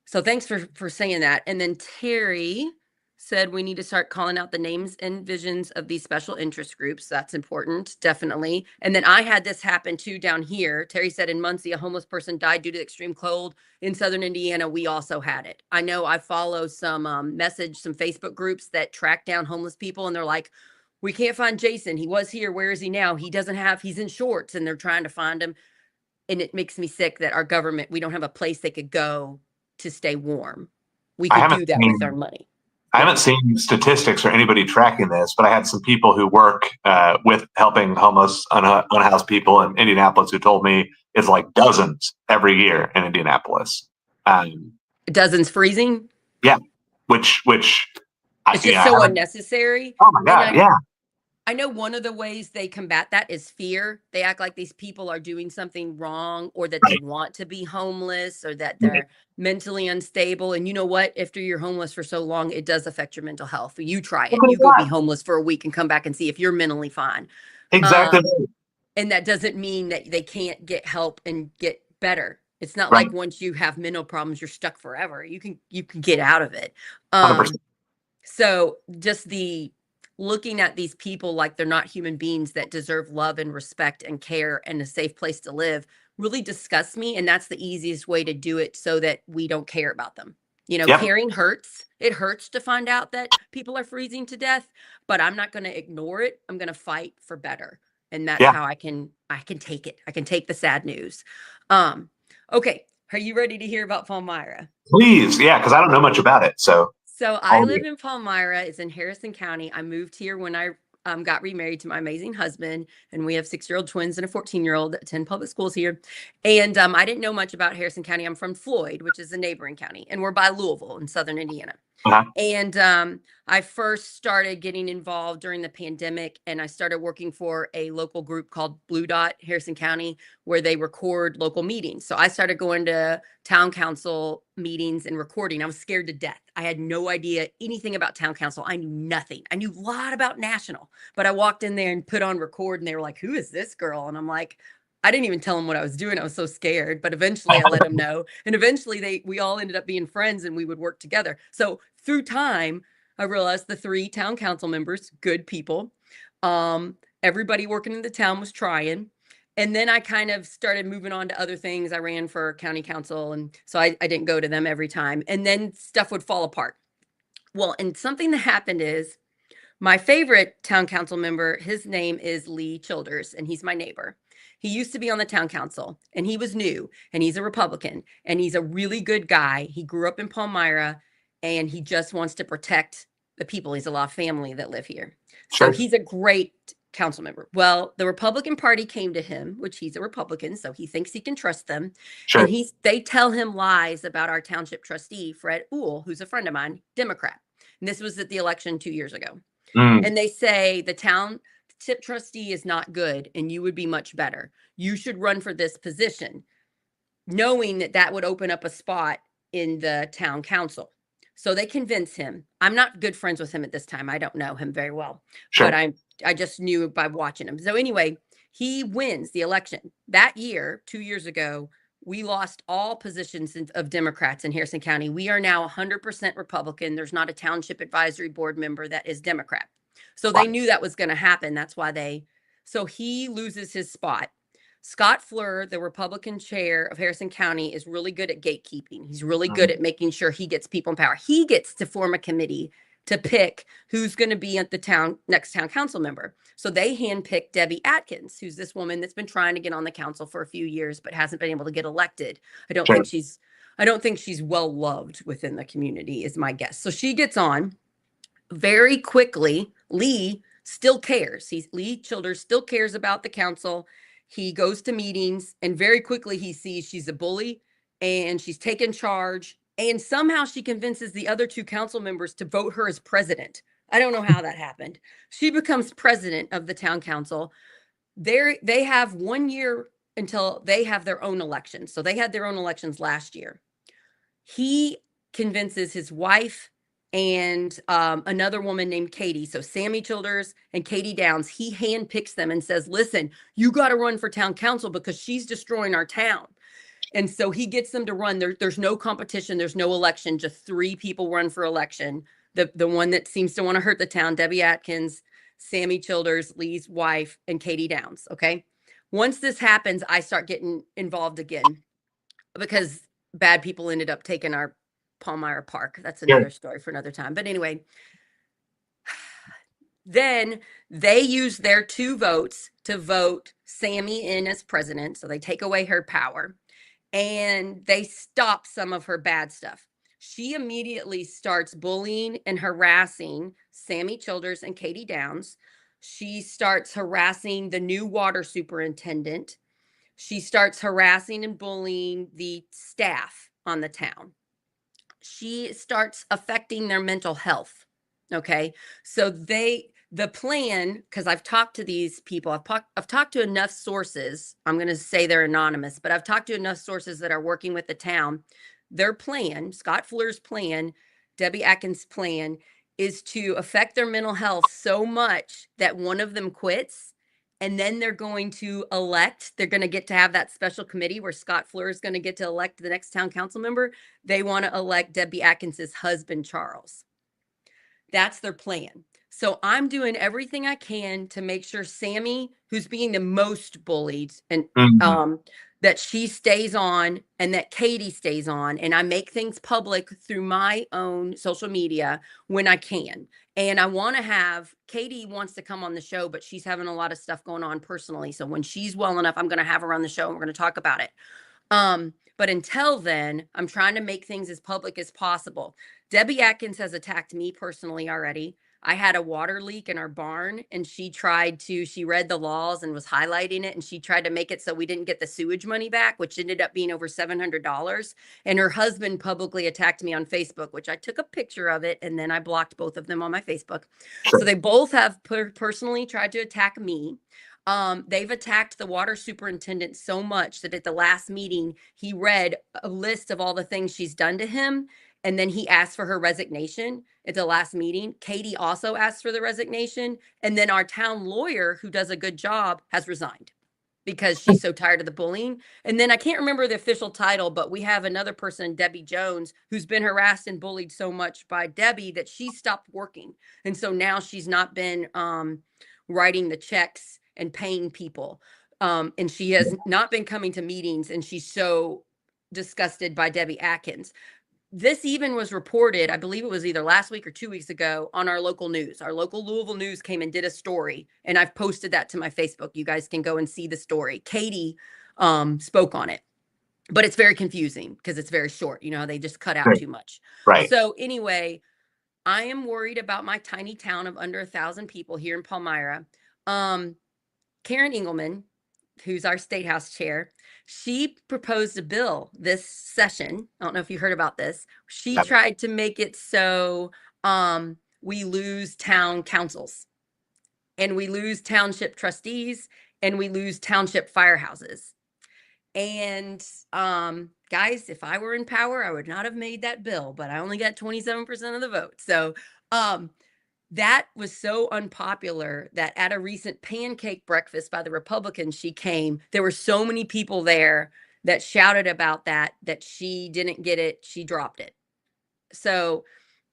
So thanks for saying that. And then Terry said we need to start calling out the names and visions of these special interest groups. That's important, definitely. And then I had this happen too down here. Terry said in Muncie, a homeless person died due to extreme cold. In Southern Indiana, we also had it. I know I follow some Facebook groups that track down homeless people, and they're like, we can't find Jason. He was here. Where is he now? He's in shorts, and they're trying to find him. And it makes me sick that our government, we don't have a place they could go to stay warm. We could do that with our money. I haven't seen statistics or anybody tracking this, but I had some people who work with helping homeless, unhoused people in Indianapolis who told me it's like dozens every year in Indianapolis. Dozens freezing? Yeah, which it's just so unnecessary. Oh my God, yeah. I know one of the ways they combat that is fear. They act like these people are doing something wrong, or that they want to be homeless, or that they're mentally unstable. And you know what? After you're homeless for so long, it does affect your mental health. You try it. You go be homeless for a week and come back and see if you're mentally fine. Exactly. And that doesn't mean that they can't get help and get better. It's not like once you have mental problems, you're stuck forever. You can get out of it. 100%. So just looking at these people like they're not human beings that deserve love and respect and care and a safe place to live really disgusts me. And that's the easiest way to do it so that we don't care about them. Yep. Caring hurts. It hurts to find out that people are freezing to death, but I'm not going to ignore it. I'm going to fight for better. And that's Yeah. how I can take it. I can take the sad news. Okay. Are you ready to hear about Palmyra? Please. Yeah. Because I don't know much about it. So So I live in Palmyra. It's in Harrison County. I moved here when I got remarried to my amazing husband, and we have 6-year-old twins and a 14-year-old that attend public schools here. And I didn't know much about Harrison County. I'm from Floyd, which is a neighboring county, and we're by Louisville in southern Indiana. uh-huh. And I first started getting involved during the pandemic, and I started working for a local group called Blue Dot Harrison County, where they record local meetings. So I started going to town council meetings and recording. I was scared to death. I had no idea anything about town council. I knew nothing. I knew a lot about national, but I walked in there and put on record, and they were like, "Who is this girl?" And I'm like, I didn't even tell them what I was doing. I was so scared, but eventually I let them know. And eventually we all ended up being friends, and we would work together. So through time, I realized the 3 town council members, good people. Everybody working in the town was trying. And then I kind of started moving on to other things. I ran for county council, and so I didn't go to them every time. And then stuff would fall apart. Well, and something that happened is my favorite town council member, his name is Lee Childers, and he's my neighbor. He used to be on the town council, and he was new, and he's a Republican, and he's a really good guy. He grew up in Palmyra, and he just wants to protect the people. He's a lot of family that live here. So Sure. he's a great council member. Well, the Republican Party came to him, which he's a Republican, so he thinks he can trust them. Sure. And they tell him lies about our township trustee, Fred Uhl, who's a friend of mine, Democrat. And this was at the election 2 years ago. And they say the township trustee is not good and you would be much better. You should run for this position, knowing that that would open up a spot in the town council. So they convince him. I'm not good friends with him at this time. I don't know him very well, Sure. but I just knew by watching him. So anyway, he wins the election. That year, 2 years ago, we lost all positions of Democrats in Harrison County. We are now 100% Republican. There's not a township advisory board member that is Democrat. So they knew that was going to happen. That's why so he loses his spot. Scott Fleur, the Republican chair of Harrison County, is really good at gatekeeping. He's really good at making sure he gets people in power. He gets to form a committee to pick who's going to be at the next town council member. So they handpicked Debbie Atkins, who's this woman that's been trying to get on the council for a few years, but hasn't been able to get elected. I don't think she's well loved within the community, is my guess. So she gets on very quickly. Lee still cares. Lee Childers still cares about the council. He goes to meetings, and very quickly he sees she's a bully and she's taken charge. And somehow she convinces the other 2 council members to vote her as president. I don't know how that happened. She becomes president of the town council. They have 1 year until they have their own elections. So they had their own elections last year. He convinces his wife and another woman named Katie. So Sammy Childers and Katie Downs, he handpicks them and says, listen, you got to run for town council because she's destroying our town. And so he gets them to run. There's no competition. There's no election. Just 3 people run for election. The one that seems to want to hurt the town, Debbie Atkins, Sammy Childers, Lee's wife, and Katie Downs. Okay. Once this happens, I start getting involved again because bad people ended up taking our Palmyra Park. That's another story for another time. But anyway, then they use their 2 votes to vote Sammy in as president. So they take away her power and they stop some of her bad stuff. She immediately starts bullying and harassing Sammy Childers and Katie Downs. She starts harassing the new water superintendent. She starts harassing and bullying the staff on the town. She starts affecting their mental health. Okay. So the plan, because I've talked to these people, I've talked to enough sources. I'm going to say they're anonymous, but I've talked to enough sources that are working with the town. Their plan, Scott Fleur's plan, Debbie Atkins' plan, is to affect their mental health so much that one of them quits. And then they're going to get to have that special committee where Scott Fleur is going to get to elect the next town council member. They want to elect Debbie Atkins' husband, Charles. That's their plan. So I'm doing everything I can to make sure Sammy, who's being the most bullied, and Mhm. that she stays on and that Katie stays on. And I make things public through my own social media when I can. And I want to have Katie wants to come on the show, but she's having a lot of stuff going on personally. So when she's well enough, I'm going to have her on the show and we're going to talk about it. But until then, I'm trying to make things as public as possible. Debbie Atkins has attacked me personally already. I had a water leak in our barn and she read the laws and was highlighting it and she tried to make it so we didn't get the sewage money back, which ended up being over $700. And her husband publicly attacked me on Facebook, which I took a picture of it and then I blocked both of them on my Facebook. So Sure. they both have personally tried to attack me. They've attacked the water superintendent so much that at the last meeting, he read a list of all the things she's done to him. And then he asked for her resignation at the last meeting. Katie also asked for the resignation. And then our town lawyer, who does a good job, has resigned because she's so tired of the bullying. And then I can't remember the official title, but we have another person, Debbie Jones, who's been harassed and bullied so much by Debbie that she stopped working. And so now she's not been writing the checks and paying people. And she has not been coming to meetings and she's so disgusted by Debbie Atkins. This even was reported, I believe it was either last week or 2 weeks ago on our local news. Our local Louisville news came and did a story and I've posted that to my Facebook. You guys can go and see the story. Katie spoke on it, but it's very confusing because it's very short. You know, they just cut out Right. too much. Right. So anyway, I am worried about my tiny town of under 1,000 people here in Palmyra. Karen Engelman, who's our State House chair, she proposed a bill this session. I don't know if you heard about this. She Yep. tried to make it so we lose town councils and we lose township trustees and we lose township firehouses. And guys, if I were in power, I would not have made that bill, but I only got 27% of the vote. So that was so unpopular that at a recent pancake breakfast by the Republicans, she came. There were so many people there that shouted about that she didn't get it. She dropped it. So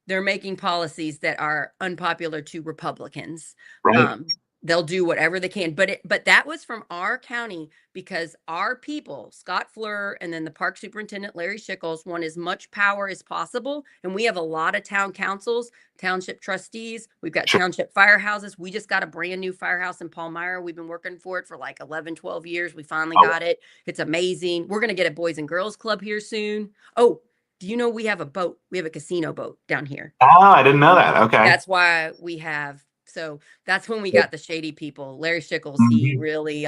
they're making policies that are unpopular to Republicans. Right. They'll do whatever they can, but that was from our county because our people, Scott Fleur, and then the park superintendent, Larry Schickles, want as much power as possible. And we have a lot of town councils, township trustees. We've got Sure. township firehouses. We just got a brand new firehouse in Palmyra. We've been working for it for like 11, 12 years. We finally Oh. got it. It's amazing. We're going to get a Boys and Girls Club here soon. Oh, do you know we have a boat? We have a casino boat down here. Oh, I didn't know that. Okay. That's why we have. So that's when we got the shady people. Larry Schickles, he really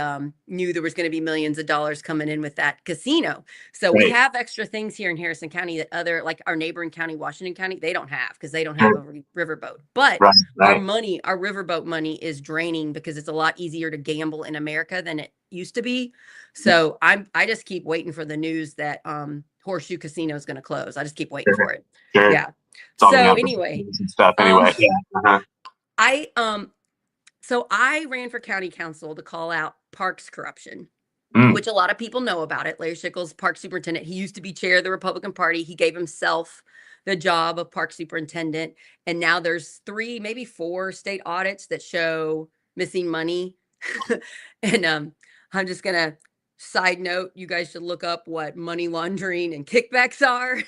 knew there was going to be millions of dollars coming in with that casino. So we Right. have extra things here in Harrison County that other, like our neighboring county, Washington County, they don't have because they don't have a riverboat. But Right. our Right. money, our riverboat money is draining because it's a lot easier to gamble in America than it used to be. So I just keep waiting for the news that Horseshoe Casino is going to close. I just keep waiting Sure. for it. Sure. Yeah. It's all So the anyway, and stuff. Anyway. Yeah. Uh-huh. So I ran for county council to call out parks corruption, Mm. which a lot of people know about it. Larry Schickles, park superintendent, he used to be chair of the Republican Party. He gave himself the job of park superintendent. And now there's 3, maybe 4 state audits that show missing money. And I'm just going to side note, you guys should look up what money laundering and kickbacks are.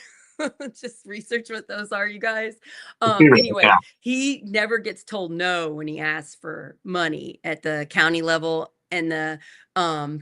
Just research what those are, you guys. Anyway, Yeah. he never gets told no when he asks for money at the county level and the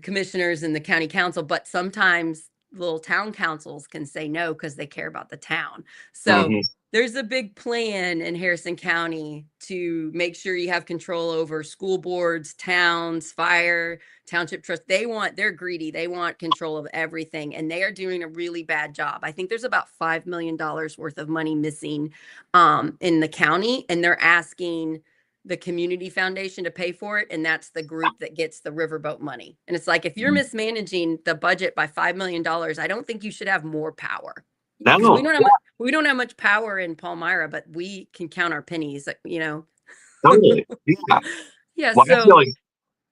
commissioners and the county council, but sometimes little town councils can say no because they care about the town. So Mhm. there's a big plan in Harrison County to make sure you have control over school boards, towns, fire, township trust. They're greedy. They want control of everything. And they are doing a really bad job. I think there's about $5 million worth of money missing in the county. And they're asking the community foundation to pay for it. And that's the group that gets the riverboat money. And it's like, if you're mismanaging the budget by $5 million, I don't think you should have more power. No. We don't have much power in Palmyra, but we can count our pennies, you know. Totally. Yeah. Yeah. Well, I So feel like,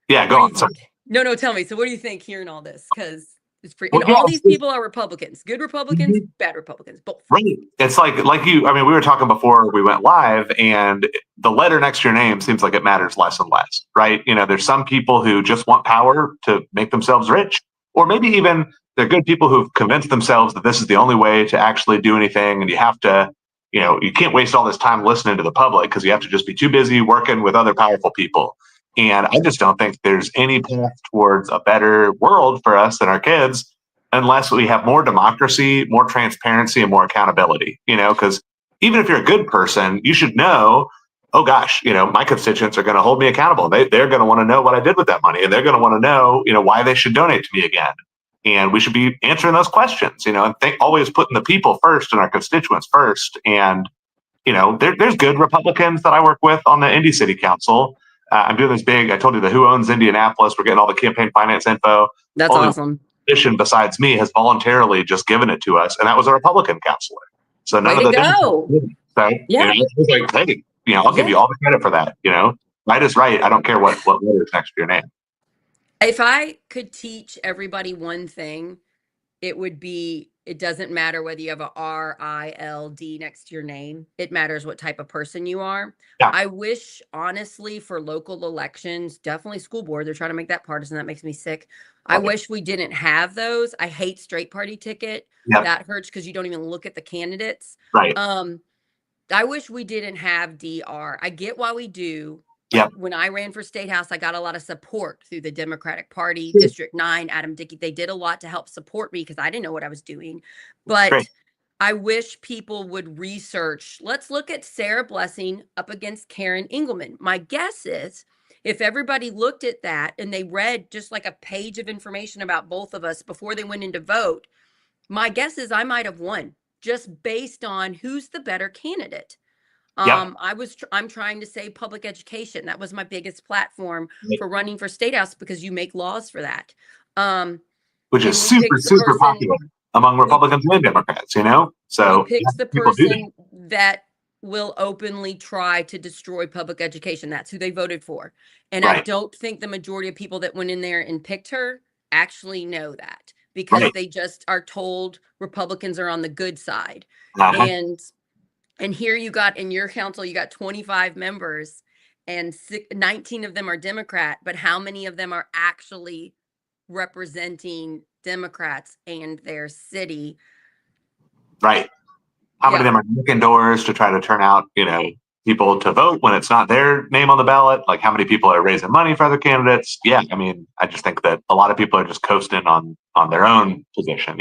yeah, go what on. do you Sorry. think? No, tell me. So what do you think hearing all this? Because It's free. Well, And yeah, all these people are Republicans, good Republicans, Mhm. bad Republicans, both. Right. It's like you, I mean, we were talking before we went live, and the letter next to your name seems like it matters less and less, right? There's some people who just want power to make themselves rich, or maybe even they're good people who've convinced themselves that this is the only way to actually do anything. And you have to, you can't waste all this time listening to the public because you have to just be too busy working with other powerful people. And I just don't think there's any path towards a better world for us and our kids unless we have more democracy, more transparency, and more accountability. Because even if you're a good person, you should know, oh gosh, my constituents are going to hold me accountable. They're going to want to know what I did with that money, and they're going to want to know, why they should donate to me again. And we should be answering those questions, and always putting the people first and our constituents first. And there's good Republicans that I work with on the Indy City Council. I'm doing this big. I told you the Who Owns Indianapolis. We're getting all the campaign finance info. That's awesome. Politician besides me has voluntarily just given it to us, and that was a Republican counselor. So none Way of to the go. so Yeah. it was like, hey, I'll give you all the credit for that. Right is right. I don't care what letter is next to your name. If I could teach everybody one thing, it would be, it doesn't matter whether you have a R-I-L-D next to your name. It matters what type of person you are. Yeah. I wish, honestly, for local elections, definitely school board, they're trying to make that partisan. That makes me sick. I wish we didn't have those. I hate straight party ticket. Yep. That hurts because you don't even look at the candidates. Right. I wish we didn't have DR. I get why we do. Yep. When I ran for state house, I got a lot of support through the Democratic Party, District 9, Adam Dickey. They did a lot to help support me because I didn't know what I was doing. But Great. I wish people would research. Let's look at Sarah Blessing up against Karen Engelman. My guess is if everybody looked at that and they read just like a page of information about both of us before they went in to vote, my guess is I might have won just based on who's the better candidate. Yep. I'm trying to say public education. That was my biggest platform for running for state house because you make laws for that. Which is super popular among Republicans and Democrats, So we picked the person that will openly try to destroy public education. That's who they voted for. And I don't think the majority of people that went in there and picked her actually know that because they just are told Republicans are on the good side. And here you got in your council, you got 25 members and 19 of them are Democrat, but how many of them are actually representing Democrats and their city? Right. How many of them are knocking doors to try to turn out, people to vote when it's not their name on the ballot? Like how many people are raising money for other candidates? Yeah. I mean, I just think that a lot of people are just coasting on their own position,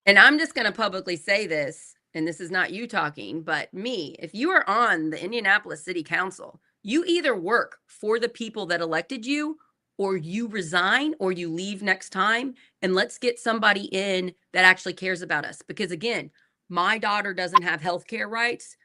And I'm just going to publicly say this. And this is not you talking, but me, if you are on the Indianapolis City Council, you either work for the people that elected you or you resign or you leave next time. And let's get somebody in that actually cares about us. Because again, my daughter doesn't have health care rights.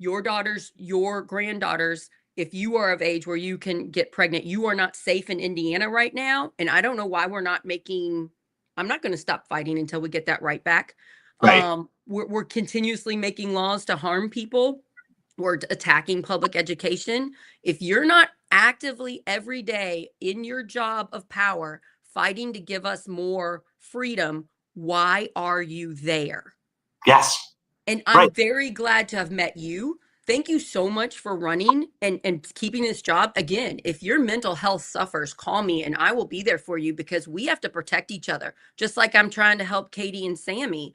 Your daughters, your granddaughters, if you are of age where you can get pregnant, you are not safe in Indiana right now. And I don't know why we're not making, I'm not going to stop fighting until we get that right back. Right. We're continuously making laws to harm people. We're attacking public education. If you're not actively every day in your job of power fighting to give us more freedom, why are you there? Yes. And I'm very glad to have met you. Thank you so much for running and keeping this job. Again, if your mental health suffers, call me and I will be there for you because we have to protect each other. Just like I'm trying to help Katie and Sammy.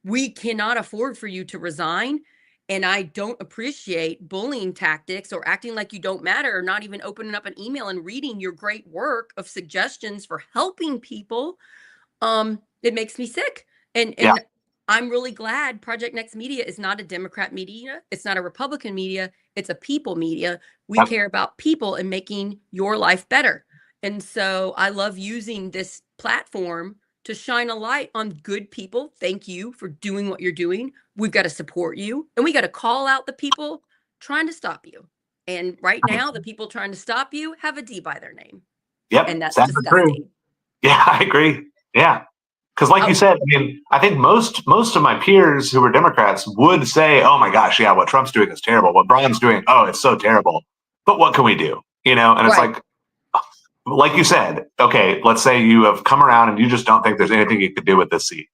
We cannot afford for you to resign. And I don't appreciate bullying tactics or acting like you don't matter or not even opening up an email and reading your great work of suggestions for helping people. It makes me sick. And I'm really glad Project Next Media is not a Democrat media. It's not a Republican media. It's a people media. We care about people and making your life better. And so I love using this platform to shine a light on good people. Thank you for doing what you're doing. We've got to support you and we got to call out the people trying to stop you. And right now, the people trying to stop you have a D by their name. Yep. And that's disgusting. Yeah, I agree. Yeah. Because like you said, I mean, I think most of my peers who were Democrats would say, oh my gosh, yeah, what Trump's doing is terrible. What Brian's doing, oh, it's so terrible. But what can we do? And it's like, like you said, okay, let's say you have come around and you just don't think there's anything you could do with this seat.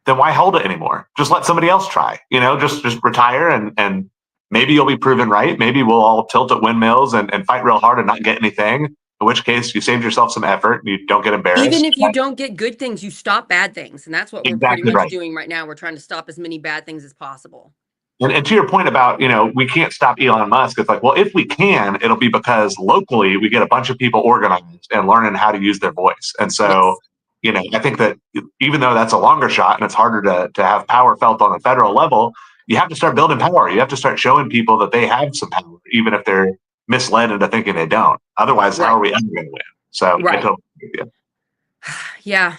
Then why hold it anymore? Just let somebody else try. Just retire and maybe you'll be proven right. Maybe we'll all tilt at windmills and fight real hard and not get anything. In which case, you saved yourself some effort. And you don't get embarrassed. Even if you don't get good things, you stop bad things, and that's what we're pretty Exactly much right. doing right now. We're trying to stop as many bad things as possible. And to your point about, we can't stop Elon Musk. It's like, well, if we can, it'll be because locally we get a bunch of people organized and learning how to use their voice. And so, I think that even though that's a longer shot and it's harder to have power felt on a federal level, you have to start building power. You have to start showing people that they have some power, even if they're misled into thinking they don't. Otherwise, how are we ever going to win? So I totally agree with you. Yeah,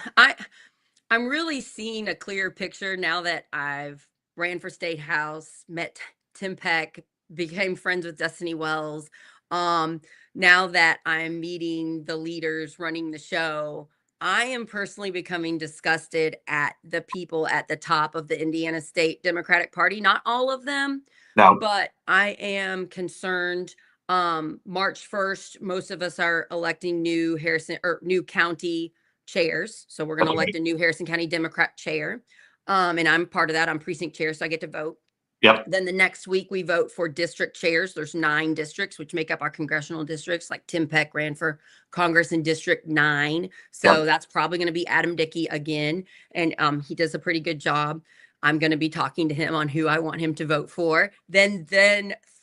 I'm really seeing a clear picture now that I've ran for state house, met Tim Peck, became friends with Destiny Wells. Now that I'm meeting the leaders running the show, I am personally becoming disgusted at the people at the top of the Indiana State Democratic Party. Not all of them, Now, but I am concerned. March 1st, most of us are electing new Harrison or new county chairs. So we're going to elect a new Harrison County Democrat chair. And I'm part of that. I'm precinct chair, so I get to vote. yep. Then the next week we vote for district chairs. There's 9 districts, which make up our congressional districts. Like Tim Peck ran for Congress in District 9. So that's probably going to be Adam Dickey again. And he does a pretty good job. I'm going to be talking to him on who I want him to vote for. Then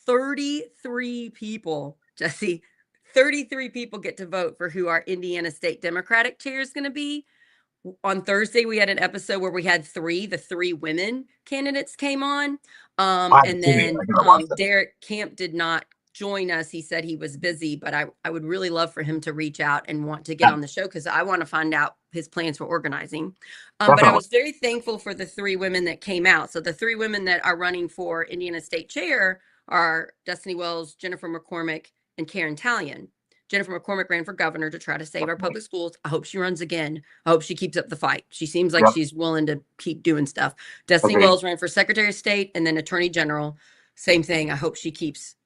33 people, Jesse, 33 people get to vote for who our Indiana State Democratic chair is going to be. On Thursday, we had an episode where we had the 3 women candidates came on. And then Derek Camp did not join us. He said he was busy, but I would really love for him to reach out and want to get on the show because I want to find out his plans for organizing. But I was very thankful for the 3 women that came out. So the 3 women that are running for Indiana State Chair are Destiny Wells, Jennifer McCormick, and Karen Talion. Jennifer McCormick ran for governor to try to save our public schools. I hope she runs again. I hope she keeps up the fight. She seems like she's willing to keep doing stuff. Destiny Wells ran for Secretary of State and then Attorney General. Same thing. I hope she keeps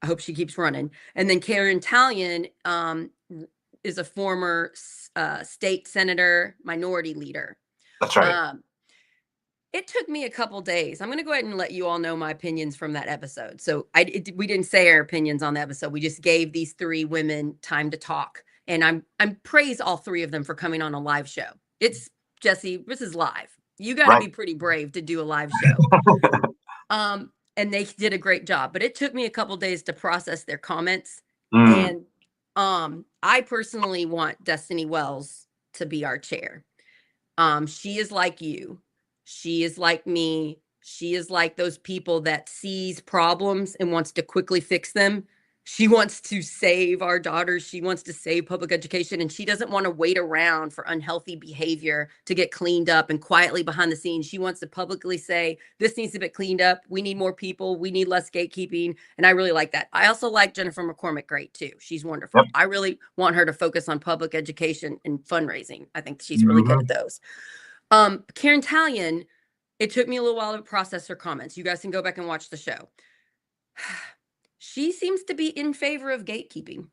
running. And then Karen Talion is a former state senator, minority leader. That's right. It took me a couple days. I'm going to go ahead and let you all know my opinions from that episode. So we didn't say our opinions on the episode. We just gave these 3 women time to talk. And I'm praise all 3 of them for coming on a live show. It's Jesse, this is live. You got to be pretty brave to do a live show. And they did a great job, but it took me a couple days to process their comments. And I personally want Destiny Wells to be our chair. She is like you. She is like me. She is like those people that sees problems and wants to quickly fix them. She wants to save our daughters. She wants to save public education, and she doesn't want to wait around for unhealthy behavior to get cleaned up and quietly behind the scenes. She wants to publicly say, this needs to be cleaned up. We need more people. We need less gatekeeping. And I really like that. I also like Jennifer McCormick great too. She's wonderful. I really want her to focus on public education and fundraising. I think she's really good at those. Karen Talion, it took me a little while to process her comments. You guys can go back and watch the show. She seems to be in favor of gatekeeping.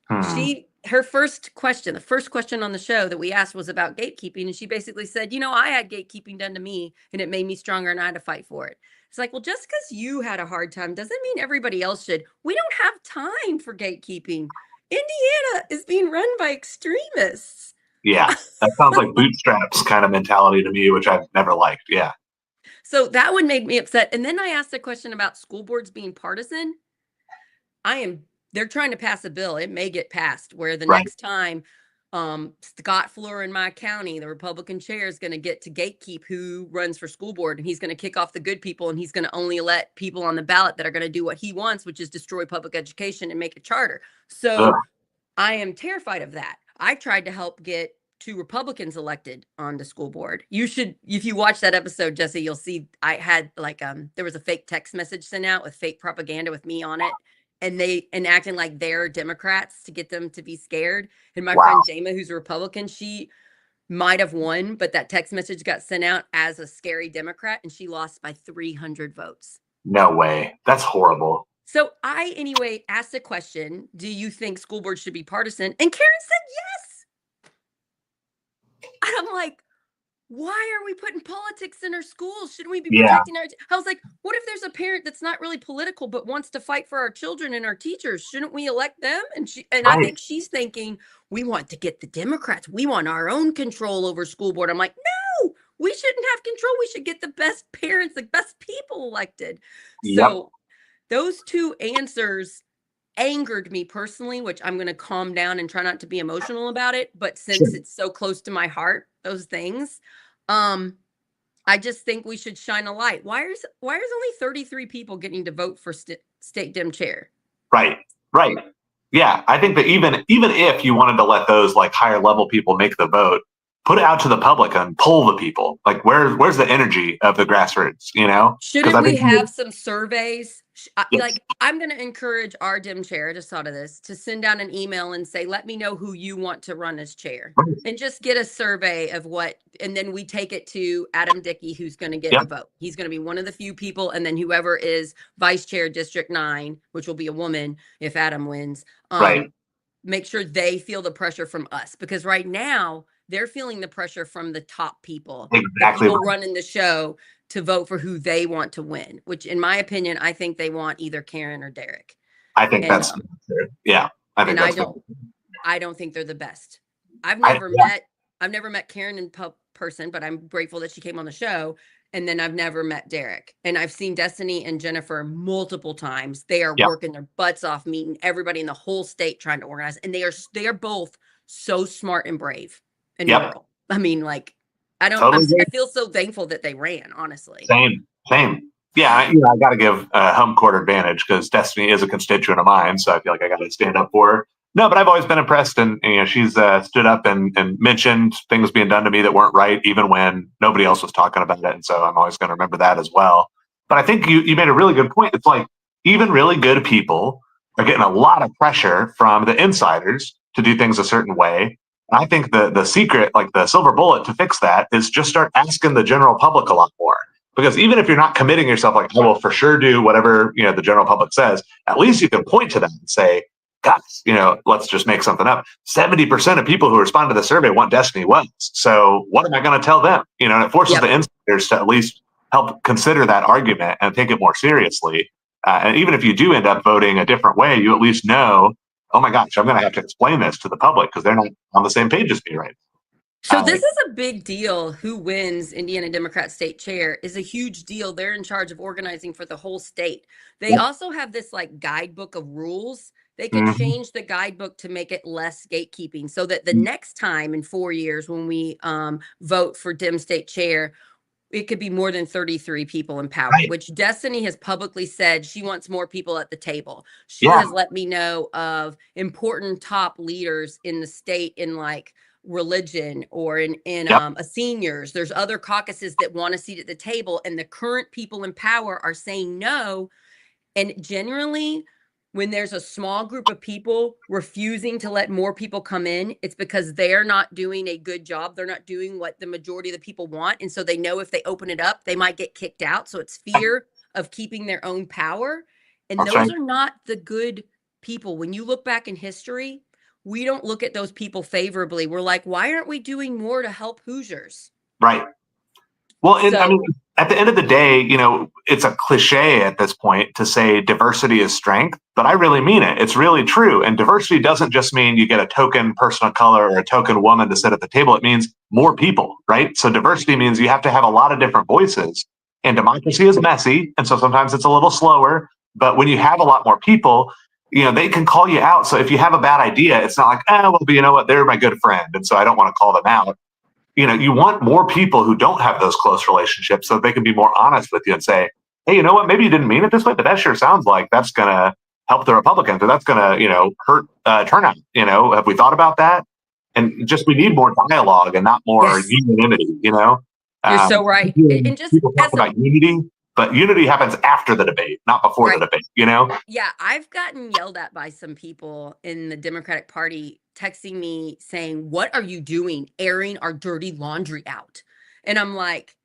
The first question on the show that we asked was about gatekeeping. And she basically said, I had gatekeeping done to me and it made me stronger and I had to fight for it. It's like, well, just because you had a hard time doesn't mean everybody else should. We don't have time for gatekeeping. Indiana is being run by extremists. Yeah, that sounds like bootstraps kind of mentality to me, which I've never liked. Yeah. So that one made me upset. And then I asked a question about school boards being partisan. They're trying to pass a bill. It may get passed where the next time Scott Fleur in my county, the Republican chair, is going to get to gatekeep who runs for school board. And he's going to kick off the good people. And he's going to only let people on the ballot that are going to do what he wants, which is destroy public education and make a charter. So I am terrified of that. I tried to help get 2 Republicans elected on the school board. You should, if you watch that episode, Jesse, you'll see I had there was a fake text message sent out with fake propaganda with me on it. And acting like they're Democrats to get them to be scared. And my friend Jama, who's a Republican, she might have won, but that text message got sent out as a scary Democrat and she lost by 300 votes. No way. That's horrible. So I, anyway, asked a question. Do you think school boards should be partisan? And Karen said yes. And I'm like, why are we putting politics in our schools? Shouldn't we be Yeah, protecting our? I was like, what if there's a parent that's not really political but wants to fight for our children and our teachers? Shouldn't we elect them? And I right. think she's thinking we want to get the Democrats. We want our own control over school board. I'm like, no, we shouldn't have control. We should get the best parents, the best people elected. Yep. So those two answers angered me personally, which I'm going to calm down and try not to be emotional about it. But Sure. since it's so close to my heart, those things, I just think we should shine a light. Why is only 33 people getting to vote for state Dem chair? Right. Right. Yeah. I think that even if you wanted to let those like higher level people make the vote, put it out to the public and poll the people. Like where's the energy of the grassroots, you know? Because Shouldn't I we think have some surveys? yes, Like, I'm going to encourage our Dem chair, I just thought of this, to send out an email and say, let me know who you want to run as chair. right. And just get a survey of what, and then we take it to Adam Dickey, who's going to get Yep. the vote. He's going to be one of the few people. And then whoever is vice chair District 9, which will be a woman if Adam wins, Right. make sure they feel the pressure from us. Because right now, they're feeling the pressure from the top people, the Exactly people right. running the show, to vote for who they want to win, which in my opinion, I think they want either Karen or Derek. I think And that's yeah. I think and that's I don't think they're the best. I've I, yeah, never met Karen in person, but I'm grateful that she came on the show. And then I've never met Derek. And I've seen Destiny and Jennifer multiple times. They are yeah. working their butts off, meeting everybody in the whole state trying to organize. And they are both so smart and brave and Yep. moral. I mean, like, Totally I agree. feel so thankful that they ran, honestly. Same. Yeah, I got to give home court advantage because Destiny is a constituent of mine, so I feel like I got to stand up for her. No, but I've always been impressed, and she's stood up and mentioned things being done to me that weren't right, even when nobody else was talking about it, and so I'm always going to remember that as well. But I think you made a really good point. It's like even really good people are getting a lot of pressure from the insiders to do things a certain way. I think the secret, like the silver bullet to fix that, is just start asking the general public a lot more. Because even if you're not committing yourself, like I will for sure do whatever the general public says, at least you can point to them and say, guys, let's just make something up. 70% of people who respond to the survey want Destiny wins. So what am I going to tell them? And it forces the insiders to at least help consider that argument and take it more seriously. And even if you do end up voting a different way, you at least know, oh my gosh, I'm going to have to explain this to the public because they're not on the same page as me, right? So this is a big deal. Who wins Indiana Democrat state chair is a huge deal. They're in charge of organizing for the whole state. They also have this like guidebook of rules. They could change the guidebook to make it less gatekeeping so that the next time in 4 years when we vote for Dem state chair, it could be more than 33 people in power, Right. which Destiny has publicly said she wants more people at the table. She Yeah. has let me know of important top leaders in the state in like religion or in Yep. a seniors. There's other caucuses that want a seat at the table, and the current people in power are saying no. And generally, when there's a small group of people refusing to let more people come in, it's because they're not doing a good job. They're not doing what the majority of the people want. And so they know if they open it up, they might get kicked out. So it's fear of keeping their own power. And That's those right. are not the good people. When you look back in history, we don't look at those people favorably. We're like, why aren't we doing more to help Hoosiers? Right. Well, and I mean, So at the end of the day, it's a cliche at this point to say diversity is strength, but I really mean it. It's really true. And diversity doesn't just mean you get a token person of color or a token woman to sit at the table. It means more people, right? So diversity means you have to have a lot of different voices. And democracy is messy. And so sometimes it's a little slower. But when you have a lot more people, they can call you out. So if you have a bad idea, it's not like, well, but you know what? They're my good friend. And so I don't want to call them out. You want more people who don't have those close relationships so they can be more honest with you and say, hey, you know what? Maybe you didn't mean it this way, but that sure sounds like that's going to help the Republicans or that's going to, hurt turnout. Have we thought about that? And just we need more dialogue and not more unanimity, You're so right. And just people talk about unity, but unity happens after the debate, not before the debate, Yeah, I've gotten yelled at by some people in the Democratic Party texting me saying, what are you doing airing our dirty laundry out? And I'm like,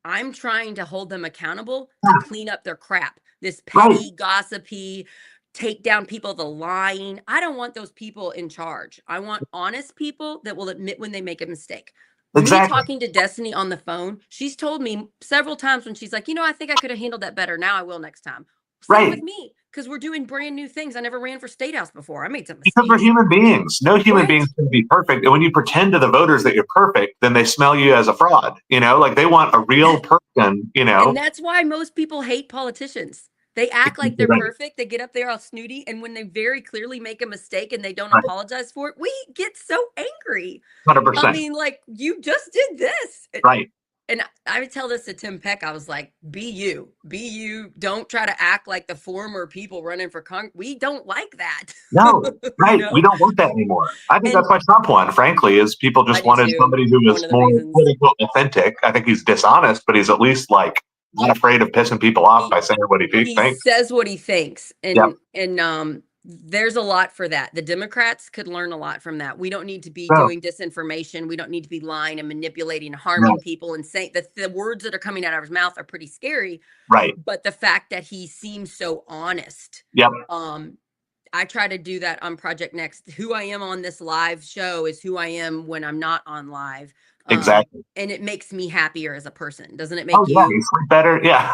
I'm trying to hold them accountable to clean up their crap. This petty, gossipy, take down people, the lying. I don't want those people in charge. I want honest people that will admit when they make a mistake. Exactly. Me talking to Destiny on the phone, she's told me several times when she's like, I think I could have handled that better. Now I will next time. Same with Right. me, because we're doing brand new things. I never ran for state house before. I made some Because we're mistakes. human beings. No human Right. beings can be perfect. And when you pretend to the voters that you're perfect, then they smell you as a fraud. Like they want a real person, And that's why most people hate politicians. They act like they're Right. perfect. They get up there all snooty. And when they very clearly make a mistake and they don't Right. apologize for it, we get so angry. 100%. Like, you just did this. Right. And I would tell this to Tim Peck. I was like, be you. Don't try to act like the former people running for Congress. We don't like that. No, right. know? We don't want that anymore. I think And that's why Trump won, frankly, is people I just do wanted too. somebody who was One of the more reasons. quote unquote authentic. I think he's dishonest, but he's at least like not afraid of pissing people off by saying what he He thinks. says what he thinks. Yep. And there's a lot for that. The Democrats could learn a lot from that. We don't need to be No. doing disinformation. We don't need to be lying and manipulating and harming people and saying that the words that are coming out of his mouth are pretty scary. Right. But the fact that he seems so honest. Yep. I try to do that on Project Next. Who I am on this live show is who I am when I'm not on live. Exactly. And it makes me happier as a person. Doesn't it make you sleep better? Yeah.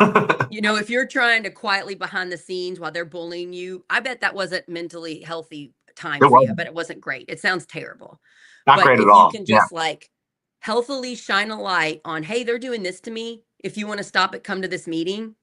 if you're trying to quietly behind the scenes while they're bullying you, I bet that wasn't mentally healthy time for you, but it wasn't great. It sounds terrible. Not great at all. If you can just like healthily shine a light on, hey, they're doing this to me. If you want to stop it, come to this meeting.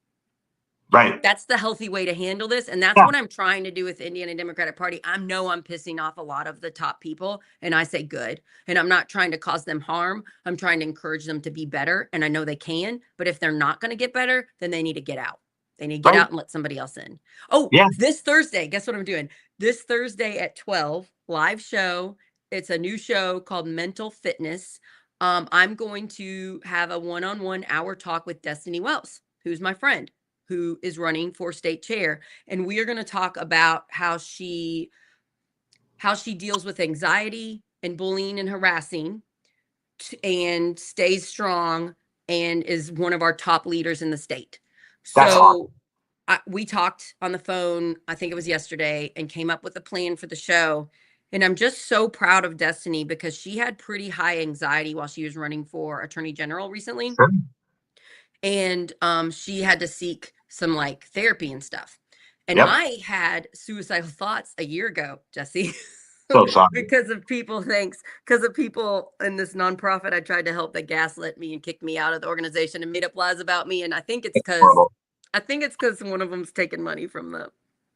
Right. That's the healthy way to handle this. And that's what I'm trying to do with the Indiana Democratic Party. I'm pissing off a lot of the top people, and I say good. And I'm not trying to cause them harm. I'm trying to encourage them to be better. And I know they can, but if they're not going to get better, then they need to get out. They need to get out and let somebody else in. Oh, this Thursday, guess what I'm doing? This Thursday at 12, live show. It's a new show called Mental Fitness. I'm going to have a one-on-one hour talk with Destiny Wells, who's my friend, who is running for state chair. And we are going to talk about how she deals with anxiety and bullying and harassing and stays strong and is one of our top leaders in the state. So we talked on the phone, I think it was yesterday, and came up with a plan for the show. And I'm just so proud of Destiny because she had pretty high anxiety while she was running for Attorney General recently. Sure. And she had to seek some like therapy and stuff. And I had suicidal thoughts a year ago, Jesse. So sorry. because of people in this nonprofit I tried to help that gaslit me and kicked me out of the organization and made up lies about me. And I think it's because one of them's taking money from the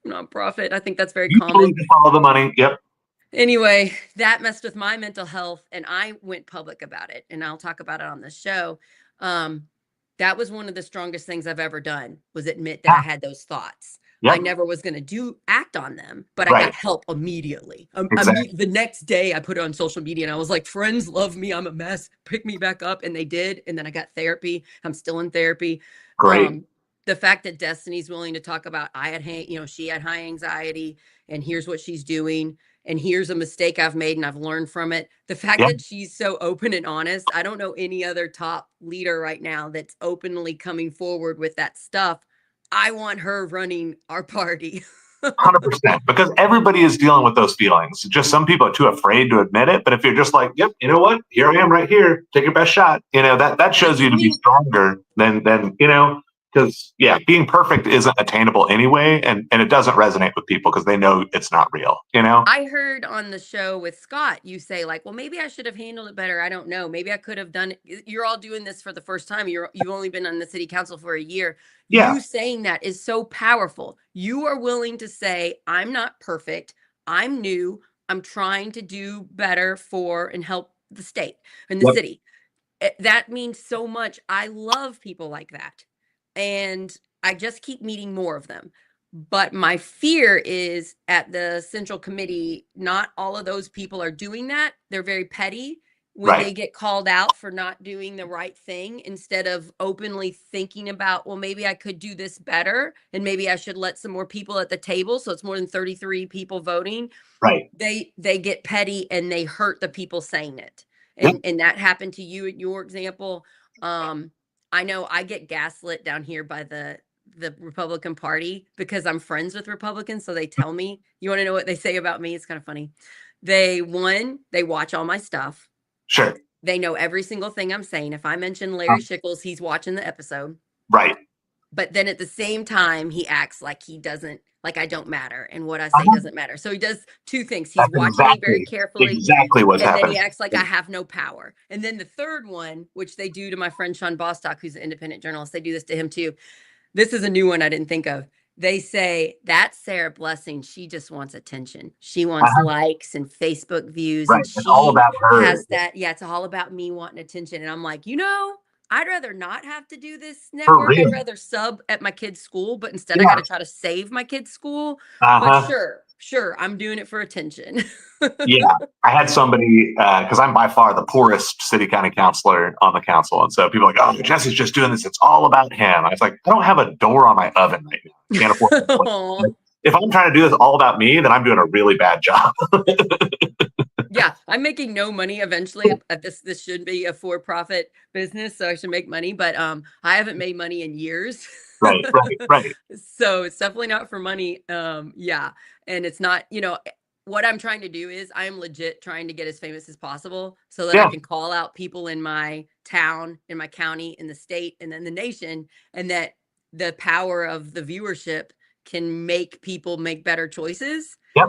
nonprofit. I think that's very common. Follow the money. Yep. Anyway, that messed with my mental health, and I went public about it, and I'll talk about it on this show. That was one of the strongest things I've ever done, was admit that I had those thoughts. I never was going to act on them, but I got help immediately. The next day I put it on social media and I was like, friends love me. I'm a mess. Pick me back up. And they did. And then I got therapy. I'm still in therapy. Great. The fact that Destiny's willing to talk about, she had high anxiety and here's what she's doing. And here's a mistake I've made and I've learned from it. The fact that she's so open and honest, I don't know any other top leader right now that's openly coming forward with that stuff. I want her running our party. 100%, because everybody is dealing with those feelings. Just some people are too afraid to admit it. But if you're just like, yep, you know what? Here I am right here. Take your best shot. That shows you to be stronger than because being perfect isn't attainable anyway, and it doesn't resonate with people because they know it's not real. I heard on the show with Scott you say like, well, maybe I should have handled it better. I don't know. Maybe I could have done it. You're all doing this for the first time. You've only been on the city council for a year. You saying that is so powerful. You are willing to say, I'm not perfect. I'm new. I'm trying to do better for and help the state and the city. That means so much. I love people like that. And I just keep meeting more of them. But my fear is at the central committee, not all of those people are doing that. They're very petty when they get called out for not doing the right thing, instead of openly thinking about, well, maybe I could do this better. And maybe I should let some more people at the table. So it's more than 33 people voting. Right. They get petty and they hurt the people saying it. And that happened to you in your example. I know I get gaslit down here by the Republican Party because I'm friends with Republicans. So they tell me, you want to know what they say about me? It's kind of funny. They watch all my stuff. Sure. They know every single thing I'm saying. If I mention Larry Shickles, he's watching the episode. Right. But then at the same time, he acts like he doesn't, like I don't matter, and what I say doesn't matter. So he does two things. He's That's watching me very carefully, exactly what's and then happening. he acts like I have no power. And then the third one, which they do to my friend Sean Bostock, who's an independent journalist, they do this to him too. This is a new one I didn't think of. They say, that's Sarah Blessing. She just wants attention. She wants likes and Facebook views. Right. And It's she all about her. has that. Yeah, it's all about me wanting attention. And I'm like, I'd rather not have to do this network. real. I'd rather sub at my kid's school, but instead I got to try to save my kid's school. But sure, I'm doing it for attention. Yeah, I had somebody, because I'm by far the poorest city county councilor on the council. And so people are like, oh, Jesse's just doing this. It's all about him. I was like, I don't have a door on my oven right now. Can't afford it. If I'm trying to do this all about me, then I'm doing a really bad job. Yeah, I'm making no money eventually. This should be a for-profit business, so I should make money, but I haven't made money in years. Right. So it's definitely not for money. Yeah, and it's not, what I'm trying to do is I'm legit trying to get as famous as possible so that I can call out people in my town, in my county, in the state, and then the nation, and that the power of the viewership can make people make better choices. Yep.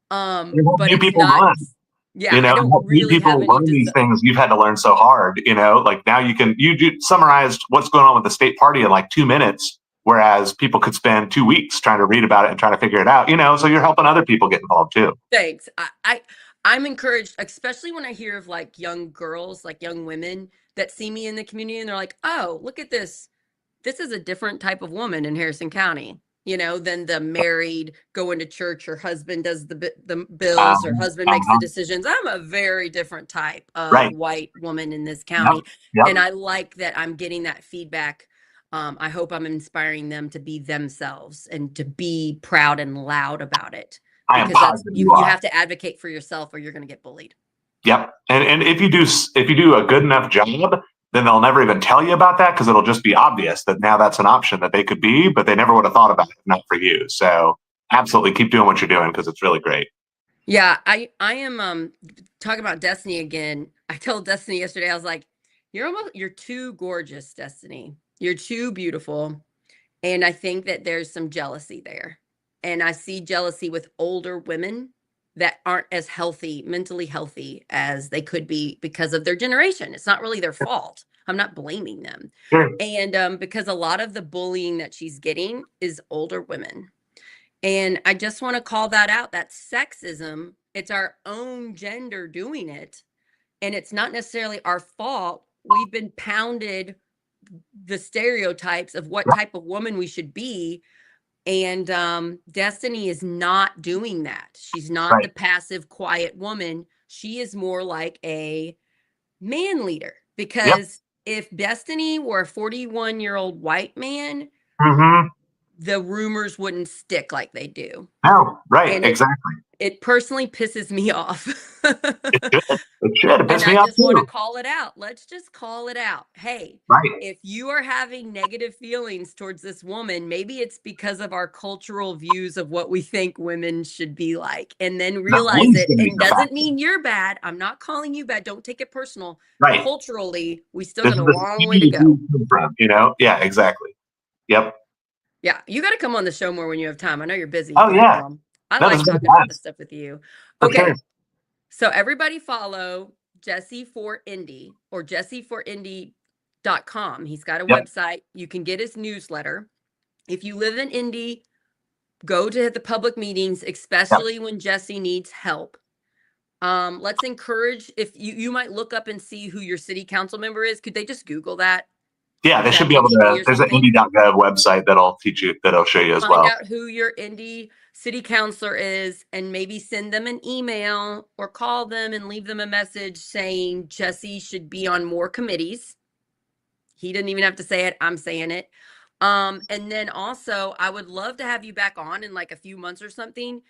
But it's not. Yeah, I don't really people have learn these things you've had to learn so hard. Like now you summarized what's going on with the state party in like 2 minutes, whereas people could spend 2 weeks trying to read about it and trying to figure it out. So you're helping other people get involved too. Thanks. I'm encouraged, especially when I hear of like young girls, like young women that see me in the community and they're like, oh, look at this. This is a different type of woman in Harrison County. Than the married going to church, her husband does the bills, her husband makes the decisions. I'm a very different type of white woman in this county. Yep. And I like that I'm getting that feedback. I hope I'm inspiring them to be themselves and to be proud and loud about it. Because you have to advocate for yourself or you're going to get bullied. Yep. And if you do a good enough job, then they'll never even tell you about that because it'll just be obvious that now that's an option that they could be, but they never would have thought about it, not for you. So absolutely keep doing what you're doing because it's really great. Yeah, I am talking about Destiny again. I told Destiny yesterday, I was like, you're too gorgeous, Destiny. You're too beautiful. And I think that there's some jealousy there. And I see jealousy with older women that aren't as mentally healthy as they could be because of their generation. It's not really their fault. I'm not blaming them. Sure. And because a lot of the bullying that she's getting is older women. And I just want to call that out. That's sexism. It's our own gender doing it. And it's not necessarily our fault. We've been pounded the stereotypes of what type of woman we should be. And Destiny is not doing that. She's not the passive, quiet woman. She is more like a man leader. Because if Destiny were a 41-year-old white man, the rumors wouldn't stick like they do. No, right, and exactly. It personally pisses me off. It should. It pisses me off I just want to call it out. Let's just call it out. Hey, if you are having negative feelings towards this woman, maybe it's because of our cultural views of what we think women should be like. And then realize it doesn't mean you're bad. I'm not calling you bad. Don't take it personal. Right. Culturally, we still got a long way to go. Yeah, exactly. Yep. Yeah, you got to come on the show more when you have time. I know you're busy. Oh, yeah. I like talking about this stuff with you. Okay. So everybody follow Jesse for Indy or jesseforindy.com. He's got a website. You can get his newsletter. If you live in Indy, go to the public meetings, especially when Jesse needs help. Let's encourage, if you might look up and see who your city council member is. Could they just Google that? Yeah, they should be able to. There's an Indy.gov website that'll show you as well. Find out who your Indy city councilor is and maybe send them an email or call them and leave them a message saying Jesse should be on more committees. He didn't even have to say it. I'm saying it. And then also, I would love to have you back on in like a few months or something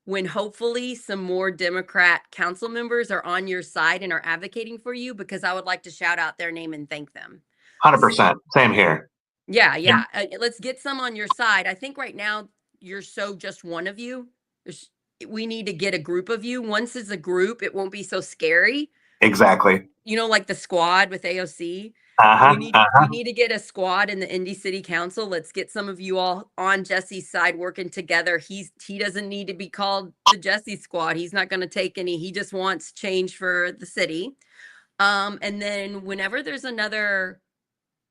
when hopefully some more Democrat council members are on your side and are advocating for you, because I would like to shout out their name and thank them. 100%. Same here. Yeah. Let's get some on your side. I think right now you're just one of you. We need to get a group of you. Once it's a group, it won't be so scary. Exactly. You know, like the squad with AOC. Uh-huh. We need to get a squad in the Indy City Council. Let's get some of you all on Jesse's side working together. He doesn't need to be called the Jesse squad. He's not going to take any. He just wants change for the city. And then whenever there's another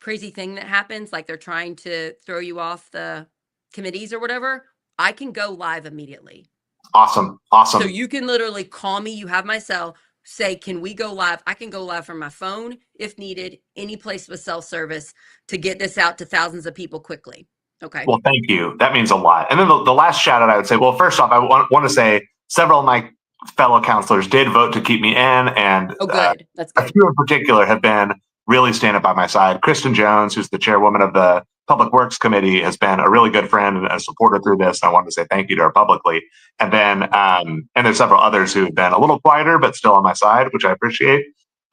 crazy thing that happens, like they're trying to throw you off the committees or whatever, I can go live immediately. Awesome. So Awesome. you can literally call me. You have my cell. Say, can we go live? I can go live from my phone if needed, any place with cell service to get this out to thousands of people quickly. Okay. Well, thank you. That means a lot. And then the last shout out I would say, well, first off, I want to say several of my fellow counselors did vote to keep me in, and Oh, good. That's a good. few in particular have been really standing by my side. Kristen Jones, who's the chairwoman of the Public Works Committee, has been a really good friend and a supporter through this. I wanted to say thank you to her publicly. And then, and there's several others who have been a little quieter, but still on my side, which I appreciate.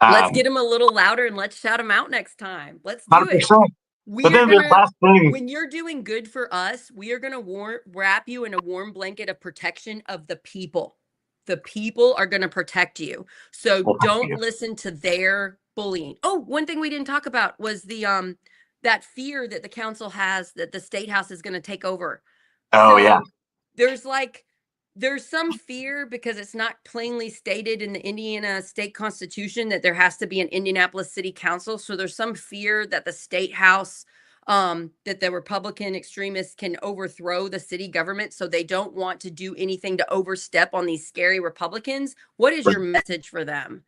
Let's get them a little louder and let's shout them out next time. Let's do 100%. it. But then the last thing, When you're doing good for us, we are going to wrap you in a warm blanket of protection of the people. The people are going to protect you. So well, thank don't you. listen to their bullying. Oh, one thing we didn't talk about was the that fear that the council has that the state house is going to take over. Oh, So yeah. there's some fear because it's not plainly stated in the Indiana state constitution that there has to be an Indianapolis City Council. So there's some fear that the state house, that the Republican extremists can overthrow the city government. So they don't want to do anything to overstep on these scary Republicans. What is your message for them?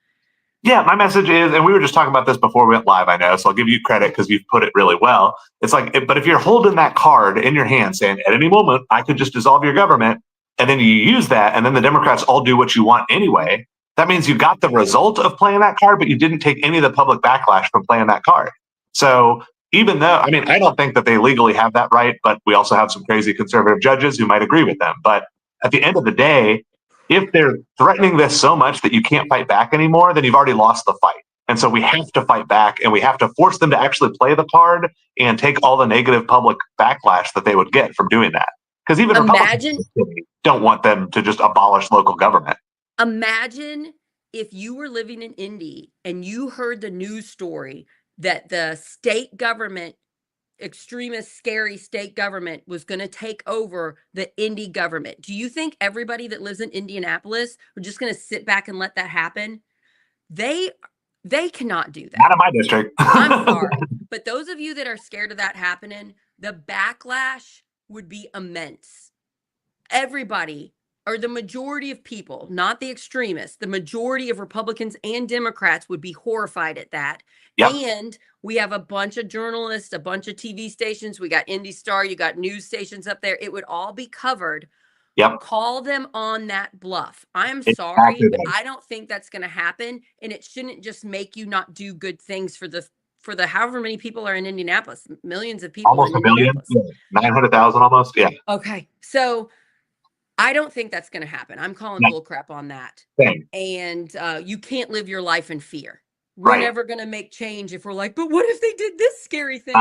Yeah, my message is, and we were just talking about this before we went live, I know, so I'll give you credit because you've put it really well. It's like, but if you're holding that card in your hand saying, at any moment, I could just dissolve your government, and then you use that, and then the Democrats all do what you want anyway, that means you got the result of playing that card, but you didn't take any of the public backlash from playing that card. So even though, I mean, I don't think that they legally have that right, but we also have some crazy conservative judges who might agree with them. But at the end of the day, if they're threatening this so much that you can't fight back anymore, then you've already lost the fight. And so we have to fight back, and we have to force them to actually play the card and take all the negative public backlash that they would get from doing that. Because even Republicans don't want them to just abolish local government. Imagine if you were living in Indy and you heard the news story that the state government, extremist, scary state government, was going to take over the Indy government. Do you think everybody that lives in Indianapolis are just going to sit back and let that happen? They cannot do that. Not in my district. I'm sorry. But those of you that are scared of that happening, the backlash would be immense. Everybody, or the majority of people, not the extremists, the majority of Republicans and Democrats would be horrified at that. Yep. And we have a bunch of journalists, a bunch of TV stations. We got Indy Star, you got news stations up there. It would all be covered. Yep. Call them on that bluff. I'm sorry, but I don't think that's going to happen. And it shouldn't just make you not do good things for the however many people are in Indianapolis, millions of people. Almost a million, 900,000 almost. Yeah. Okay. So I don't think that's going to happen. I'm calling bullcrap on that. Same. And you can't live your life in fear. We're never going to make change if we're like, but what if they did this scary thing?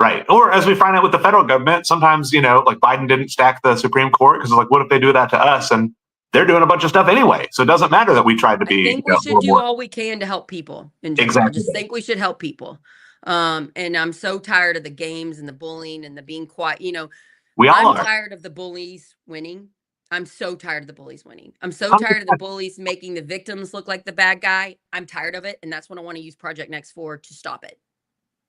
Right. Or as we find out with the federal government, sometimes, like Biden didn't stack the Supreme Court because like, what if they do that to us? And they're doing a bunch of stuff anyway. So it doesn't matter that we tried to be. I think we should do all we can to help people. In general. Exactly. I just think we should help people. And I'm so tired of the games and the bullying and the being quiet. I'm tired of the bullies winning. I'm so tired of the bullies winning. I'm so tired of the bullies making the victims look like the bad guy. I'm tired of it. And that's what I want to use Project Next for, to stop it.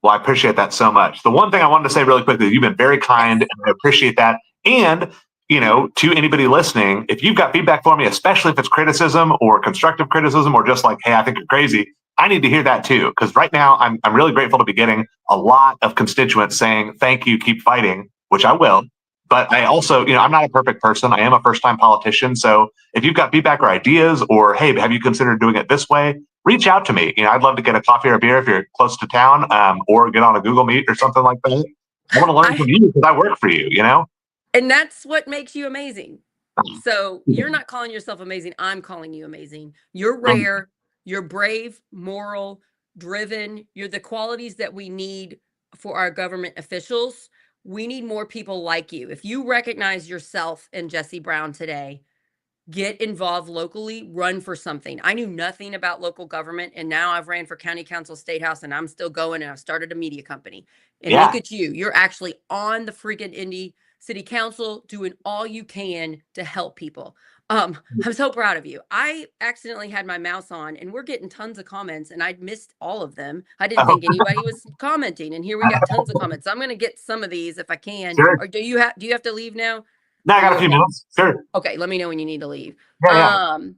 Well, I appreciate that so much. The one thing I wanted to say really quickly, you've been very kind and I appreciate that. And, to anybody listening, if you've got feedback for me, especially if it's criticism or constructive criticism or just like, hey, I think you're crazy, I need to hear that too. Because right now I'm really grateful to be getting a lot of constituents saying, thank you, keep fighting, which I will. But I also, I'm not a perfect person. I am a first-time politician. So if you've got feedback or ideas or, hey, have you considered doing it this way? Reach out to me. I'd love to get a coffee or a beer if you're close to town, or get on a Google Meet or something like that. I want to learn from you because I work for you, And that's what makes you amazing. So you're not calling yourself amazing. I'm calling you amazing. You're rare. You're brave, moral, driven. You're the qualities that we need for our government officials. We need more people like you. If you recognize yourself in Jesse Brown today, get involved locally, run for something. I knew nothing about local government, and now I've ran for county council, state house, and I'm still going, and I've started a media company. And look Yeah. at you. You're actually on the freaking Indy City Council doing all you can to help people. I'm so proud of you. I accidentally had my mouse on, and we're getting tons of comments, and I'd missed all of them. I didn't Oh, think anybody was commenting, and here we got tons of comments. So I'm going to get some of these if I can. sure. Or do you have to leave now? No, I Are got you a few okay? minutes. Sure. Okay, let me know when you need to leave. Yeah, yeah.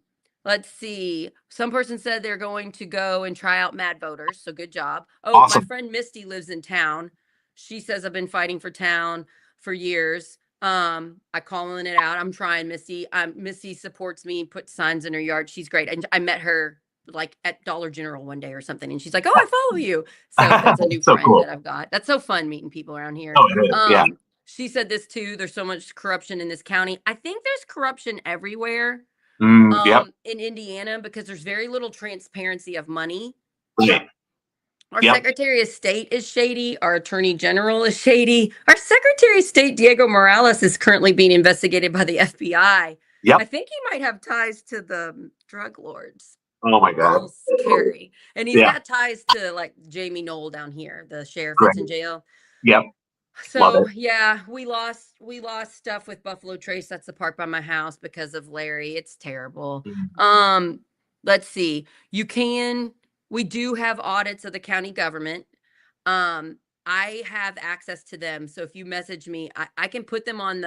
Let's see. Some person said they're going to go and try out Mad Voters, so good job. Oh, my Awesome. friend Misty lives in town. She says I've been fighting for town for years. I calling it out. I'm trying, Misty. Misty supports me, puts signs in her yard. She's great. And I met her like at Dollar General one day or something, and she's like, "Oh, I follow you." So that's a new So friend cool. that I've got. That's so fun meeting people around here. Oh, it is. Yeah. She said this too. There's so much corruption in this county. I think there's corruption everywhere Yep. in Indiana because there's very little transparency of money. Right. Our Yep. Secretary of State is shady. Our Attorney General is shady. Our Secretary of State, Diego Morales, is currently being investigated by the FBI. Yep. I think he might have ties to the drug lords. Oh my A God. little scary. And he's Yeah. got ties to like Jamie Knoll down here, the sheriff Great. that's in jail. Yep. Love So it. yeah, we lost stuff with Buffalo Trace. That's the park by my house because of Larry. It's terrible. Let's see. We do have audits of the county government. I have access to them. So if you message me, I can put them on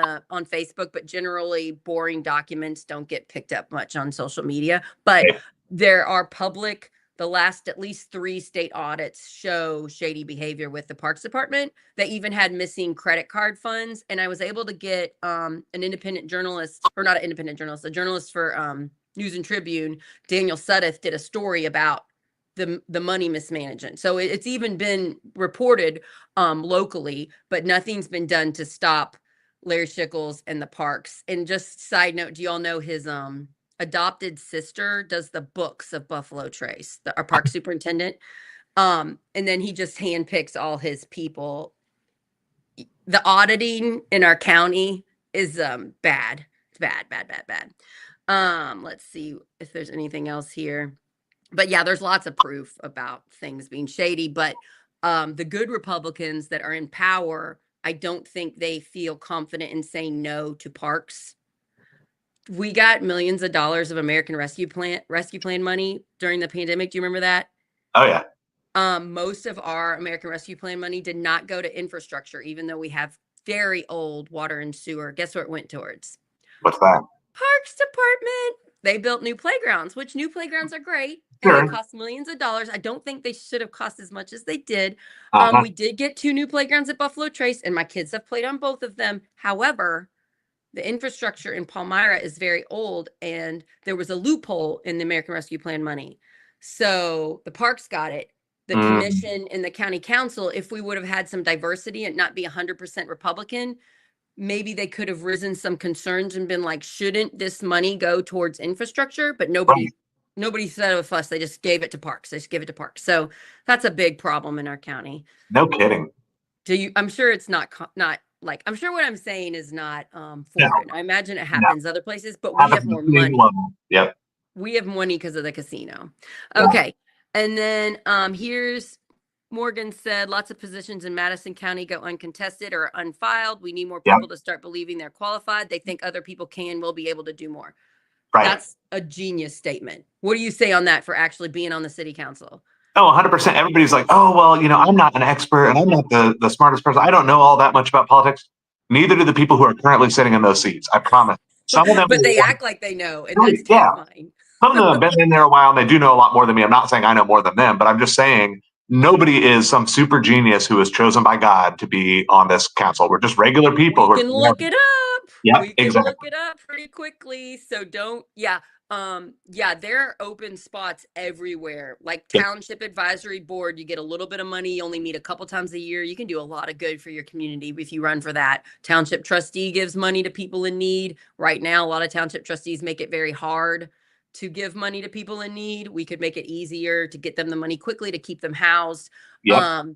Facebook, but generally boring documents don't get picked up much on social media. But Okay. there are public, the last at least 3 state audits show shady behavior with the Parks Department. They even had missing credit card funds. And I was able to get an independent journalist, or not an independent journalist, a journalist for News and Tribune, Daniel Suddeth, did a story about the money mismanagement. So it's even been reported locally, but nothing's been done to stop Larry Shickles and the parks. And just side note, do y'all know his adopted sister does the books of Buffalo Trace, our park superintendent? And then he just handpicks all his people. The auditing in our county is bad. It's bad, bad, bad, bad. Let's see if there's anything else here. But yeah, there's lots of proof about things being shady. But the good Republicans that are in power, I don't think they feel confident in saying no to parks. We got millions of dollars of American Rescue Plan money during the pandemic. Do you remember that? Oh yeah. Most of our American Rescue Plan money did not go to infrastructure, even though we have very old water and sewer. Guess where it went towards? What's that? Parks Department. They built new playgrounds, which new playgrounds are great. And Sure. they cost millions of dollars. I don't think they should have cost as much as they did. Uh-huh. We did get 2 new playgrounds at Buffalo Trace, and my kids have played on both of them. However, the infrastructure in Palmyra is very old, and there was a loophole in the American Rescue Plan money. So the parks got it. The commission and the county council, if we would have had some diversity and not be 100% Republican, maybe they could have risen some concerns and been like, shouldn't this money go towards infrastructure? But nobody said a fuss. They just gave it to parks. They just give it to parks. So that's a big problem in our county. No kidding. I'm sure it's not like, I'm sure what I'm saying is not foreign. I imagine it happens other places, but we have more money. Yep. We have money because of the casino. Yeah. Okay. And then here's Morgan said, lots of positions in Madison County go uncontested or unfiled. We need more people to start believing they're qualified. They think other people will be able to do more. Right. That's a genius statement. What do you say on that for actually being on the city council? Oh, 100%. Everybody's like, oh, well, I'm not an expert and I'm not the smartest person. I don't know all that much about politics. Neither do the people who are currently sitting in those seats. I promise. Some of them, but they act like they know, and that's terrifying. Some of them have been in there a while and they do know a lot more than me. I'm not saying I know more than them, but I'm just saying nobody is some super genius who is chosen by God to be on this council. We're just regular people. We can look it up. Yeah, we can exactly. look it up pretty quickly. So don't, there are open spots everywhere. Like Township Advisory Board, you get a little bit of money. You only meet a couple times a year. You can do a lot of good for your community if you run for that. Township Trustee gives money to people in need. Right now, a lot of township trustees make it very hard to give money to people in need. We could make it easier to get them the money quickly to keep them housed. Yep.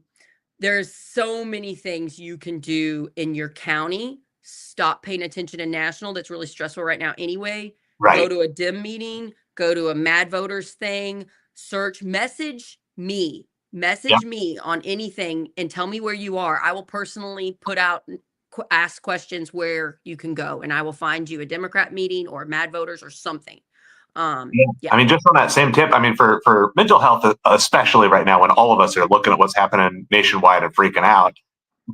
There's so many things you can do in your county. Stop paying attention to national. That's really stressful right now anyway. Right. Go to a Dem meeting, go to a Mad Voters thing, message me. Yeah. Message me on anything and tell me where you are. I will personally put out, ask questions where you can go, and I will find you a Democrat meeting or Mad Voters or something. Yeah. Yeah. I mean, just on that same tip, I mean, for mental health, especially right now when all of us are looking at what's happening nationwide and freaking out,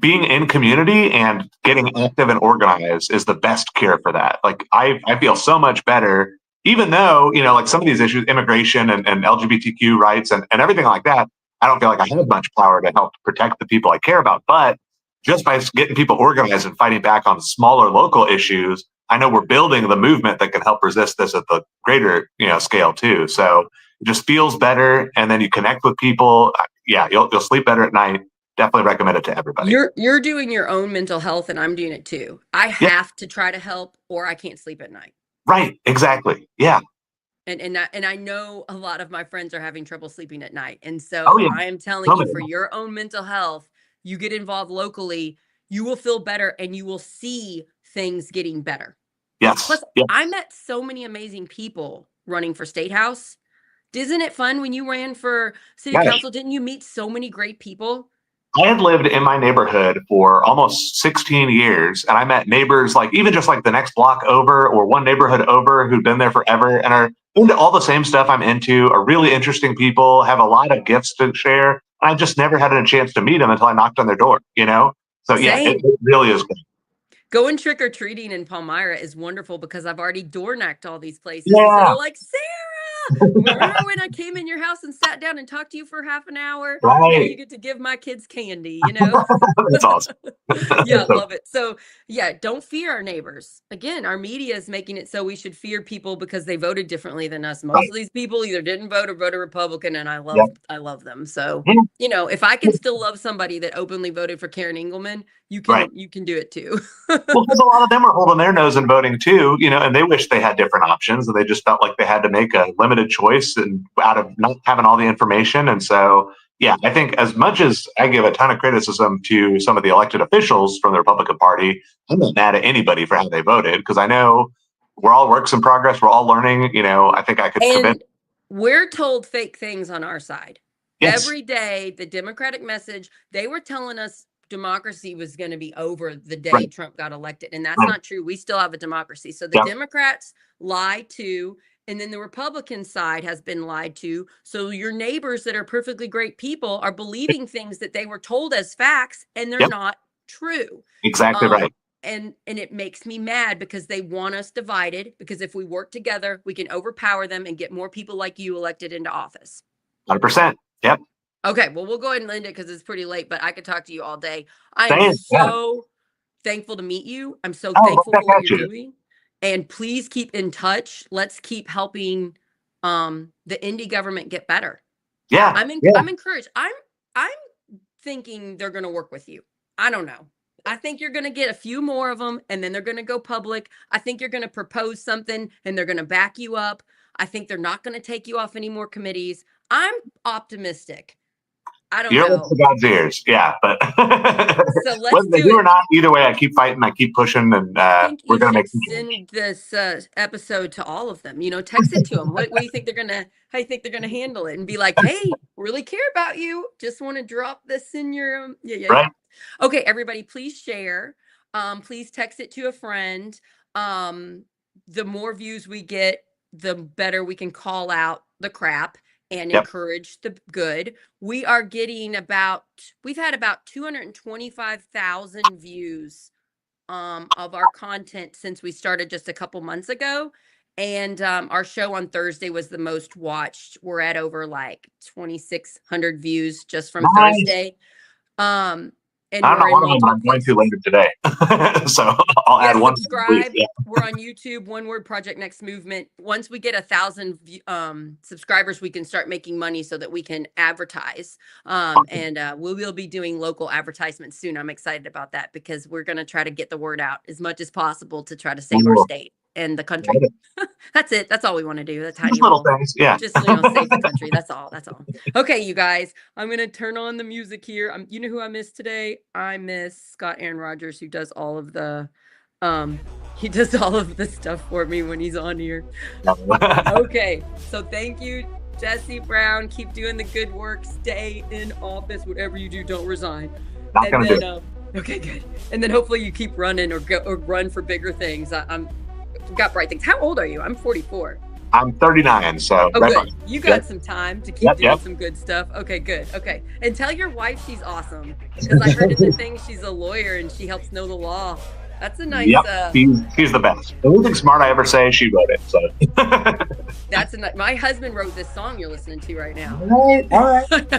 being in community and getting active and organized is the best cure for that. Like I feel so much better, even though, like some of these issues, immigration and LGBTQ rights and everything like that, I don't feel like I have much power to help protect the people I care about. But just by getting people organized and fighting back on smaller local issues, I know we're building the movement that can help resist this at the greater, scale too. So it just feels better, and then you connect with people. Yeah, you'll sleep better at night. Definitely recommend it to everybody. You're doing your own mental health, and I'm doing it too. I Yeah, have to try to help or I can't sleep at night. right. Exactly. Yeah. And I know a lot of my friends are having trouble sleeping at night. And Oh so yeah. I am telling So you, many. for your own mental health, you get involved locally, you will feel better and you will see things getting better. Yes. Plus, Yeah. I met so many amazing people running for state house. Isn't it fun when you ran for city Yes. council? Didn't you meet so many great people? I had lived in my neighborhood for almost 16 years, and I met neighbors like even just like the next block over or one neighborhood over who've been there forever and are into all the same stuff I'm into, are really interesting people, have a lot of gifts to share. I just never had a chance to meet them until I knocked on their door. So yeah, it, Same. it really is good. Going trick or treating in Palmyra is wonderful because I've already door knocked all these places. And so Yeah. they're like, Sarah, remember when I came in your house and sat down and talked to you for half an hour? Now Right. you get to give my kids candy. That's awesome. Yeah, So, love it. So, yeah, don't fear our neighbors. Again, our media is making it so we should fear people because they voted differently than us. Most right. of these people either didn't vote or voted Republican, and Yeah. I love them. So, Yeah. if I can still love somebody that openly voted for Karen Engelman, Right. you can do it too. Well, because a lot of them are holding their nose and voting too, and they wish they had different options, and they just felt like they had to make a limited choice and out of not having all the information. And so, yeah, I think as much as I give a ton of criticism to some of the elected officials from the Republican Party, I'm not mad at anybody for how they voted because I know we're all works in progress. We're all learning. I think I could convince. And we're told fake things on our side. Yes. Every day, the Democratic message, they were telling us democracy was going to be over the day Right. Trump got elected. And that's Right. not true. We still have a democracy. So the Yeah. Democrats lie to, and then the Republican side has been lied to. So your neighbors that are perfectly great people are believing things that they were told as facts, and they're Yep. not true. Exactly right. And it makes me mad because they want us divided, because if we work together, we can overpower them and get more people like you elected into office. 100%. Yep. Okay, well, we'll go ahead and end it because it's pretty late, but I could talk to you all day. I am Same. Yeah. so thankful to meet you. I'm so Oh, thankful right for what back at you're you. doing. And please keep in touch. Let's keep helping the Indy government get better. Yeah. Yeah. I'm encouraged. I'm thinking they're going to work with you. I don't know. I think you're going to get a few more of them, and then they're going to go public. I think you're going to propose something and they're going to back you up. I think they're not going to take you off any more committees. I'm optimistic. I don't You're know. to God's ears. Yeah. But So let's whether they do do or it. not, either way, I keep fighting, I keep pushing, and I think we're you going to make should some change. send this episode to all of them. Text it to them. What do you think they're gonna? How you think they're gonna handle it? And be like, "Hey, really care about you. Just want to drop this in your Right. Okay, everybody, please share. Please text it to a friend. The more views we get, the better we can call out the crap and Yep. encourage the good. We've had about 225,000 views of our content since we started just a couple months ago. And our show on Thursday was the most watched. We're at over like 2,600 views just from Nice. Thursday. And I'm we're not in one of them, but multiple I'm going to places. later today. So I'll Yeah, add one. subscribe. Yeah. We're on YouTube, One Word Project Next Movement. Once we get 1,000 subscribers, we can start making money so that we can advertise. And we will be doing local advertisements soon. I'm excited about that because we're going to try to get the word out as much as possible to try to save our state and the country. That's it. That's all we want to do. That tiny Just little things. Yeah. just save the country. That's all. Okay, you guys, I'm gonna turn on the music here. You know who I miss today? I miss Scott Aaron Rogers, who does all of the He does all of the stuff for me when he's on here. Okay, so thank you, Jesse Brown. Keep doing the good work. Stay in office. Whatever you do, don't resign. Not gonna do it. Okay, good. And then hopefully you keep running or run for bigger things. I'm got bright things. How old are you? I'm 44. I'm 39, so. Oh, right good. on. You got some time to keep doing Yep. some good stuff. Okay, good. Okay. And tell your wife she's awesome. Because I heard in the thing she's a lawyer and she helps know the law. That's a nice. Yep, she's the best. Anything smart I ever say, she wrote it. So. That's my husband wrote this song you're listening to right now. All right.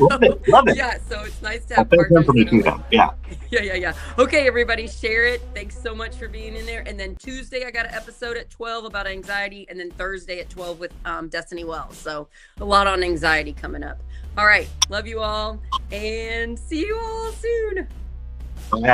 Love it. Yeah, so it's nice to I have think partners. for me that too. are Yeah. Yeah. Okay, everybody, share it. Thanks so much for being in there. And then Tuesday, I got an episode at 12 about anxiety, and then Thursday at 12 with Destiny Wells. So a lot on anxiety coming up. All right, love you all, and see you all soon. Bye.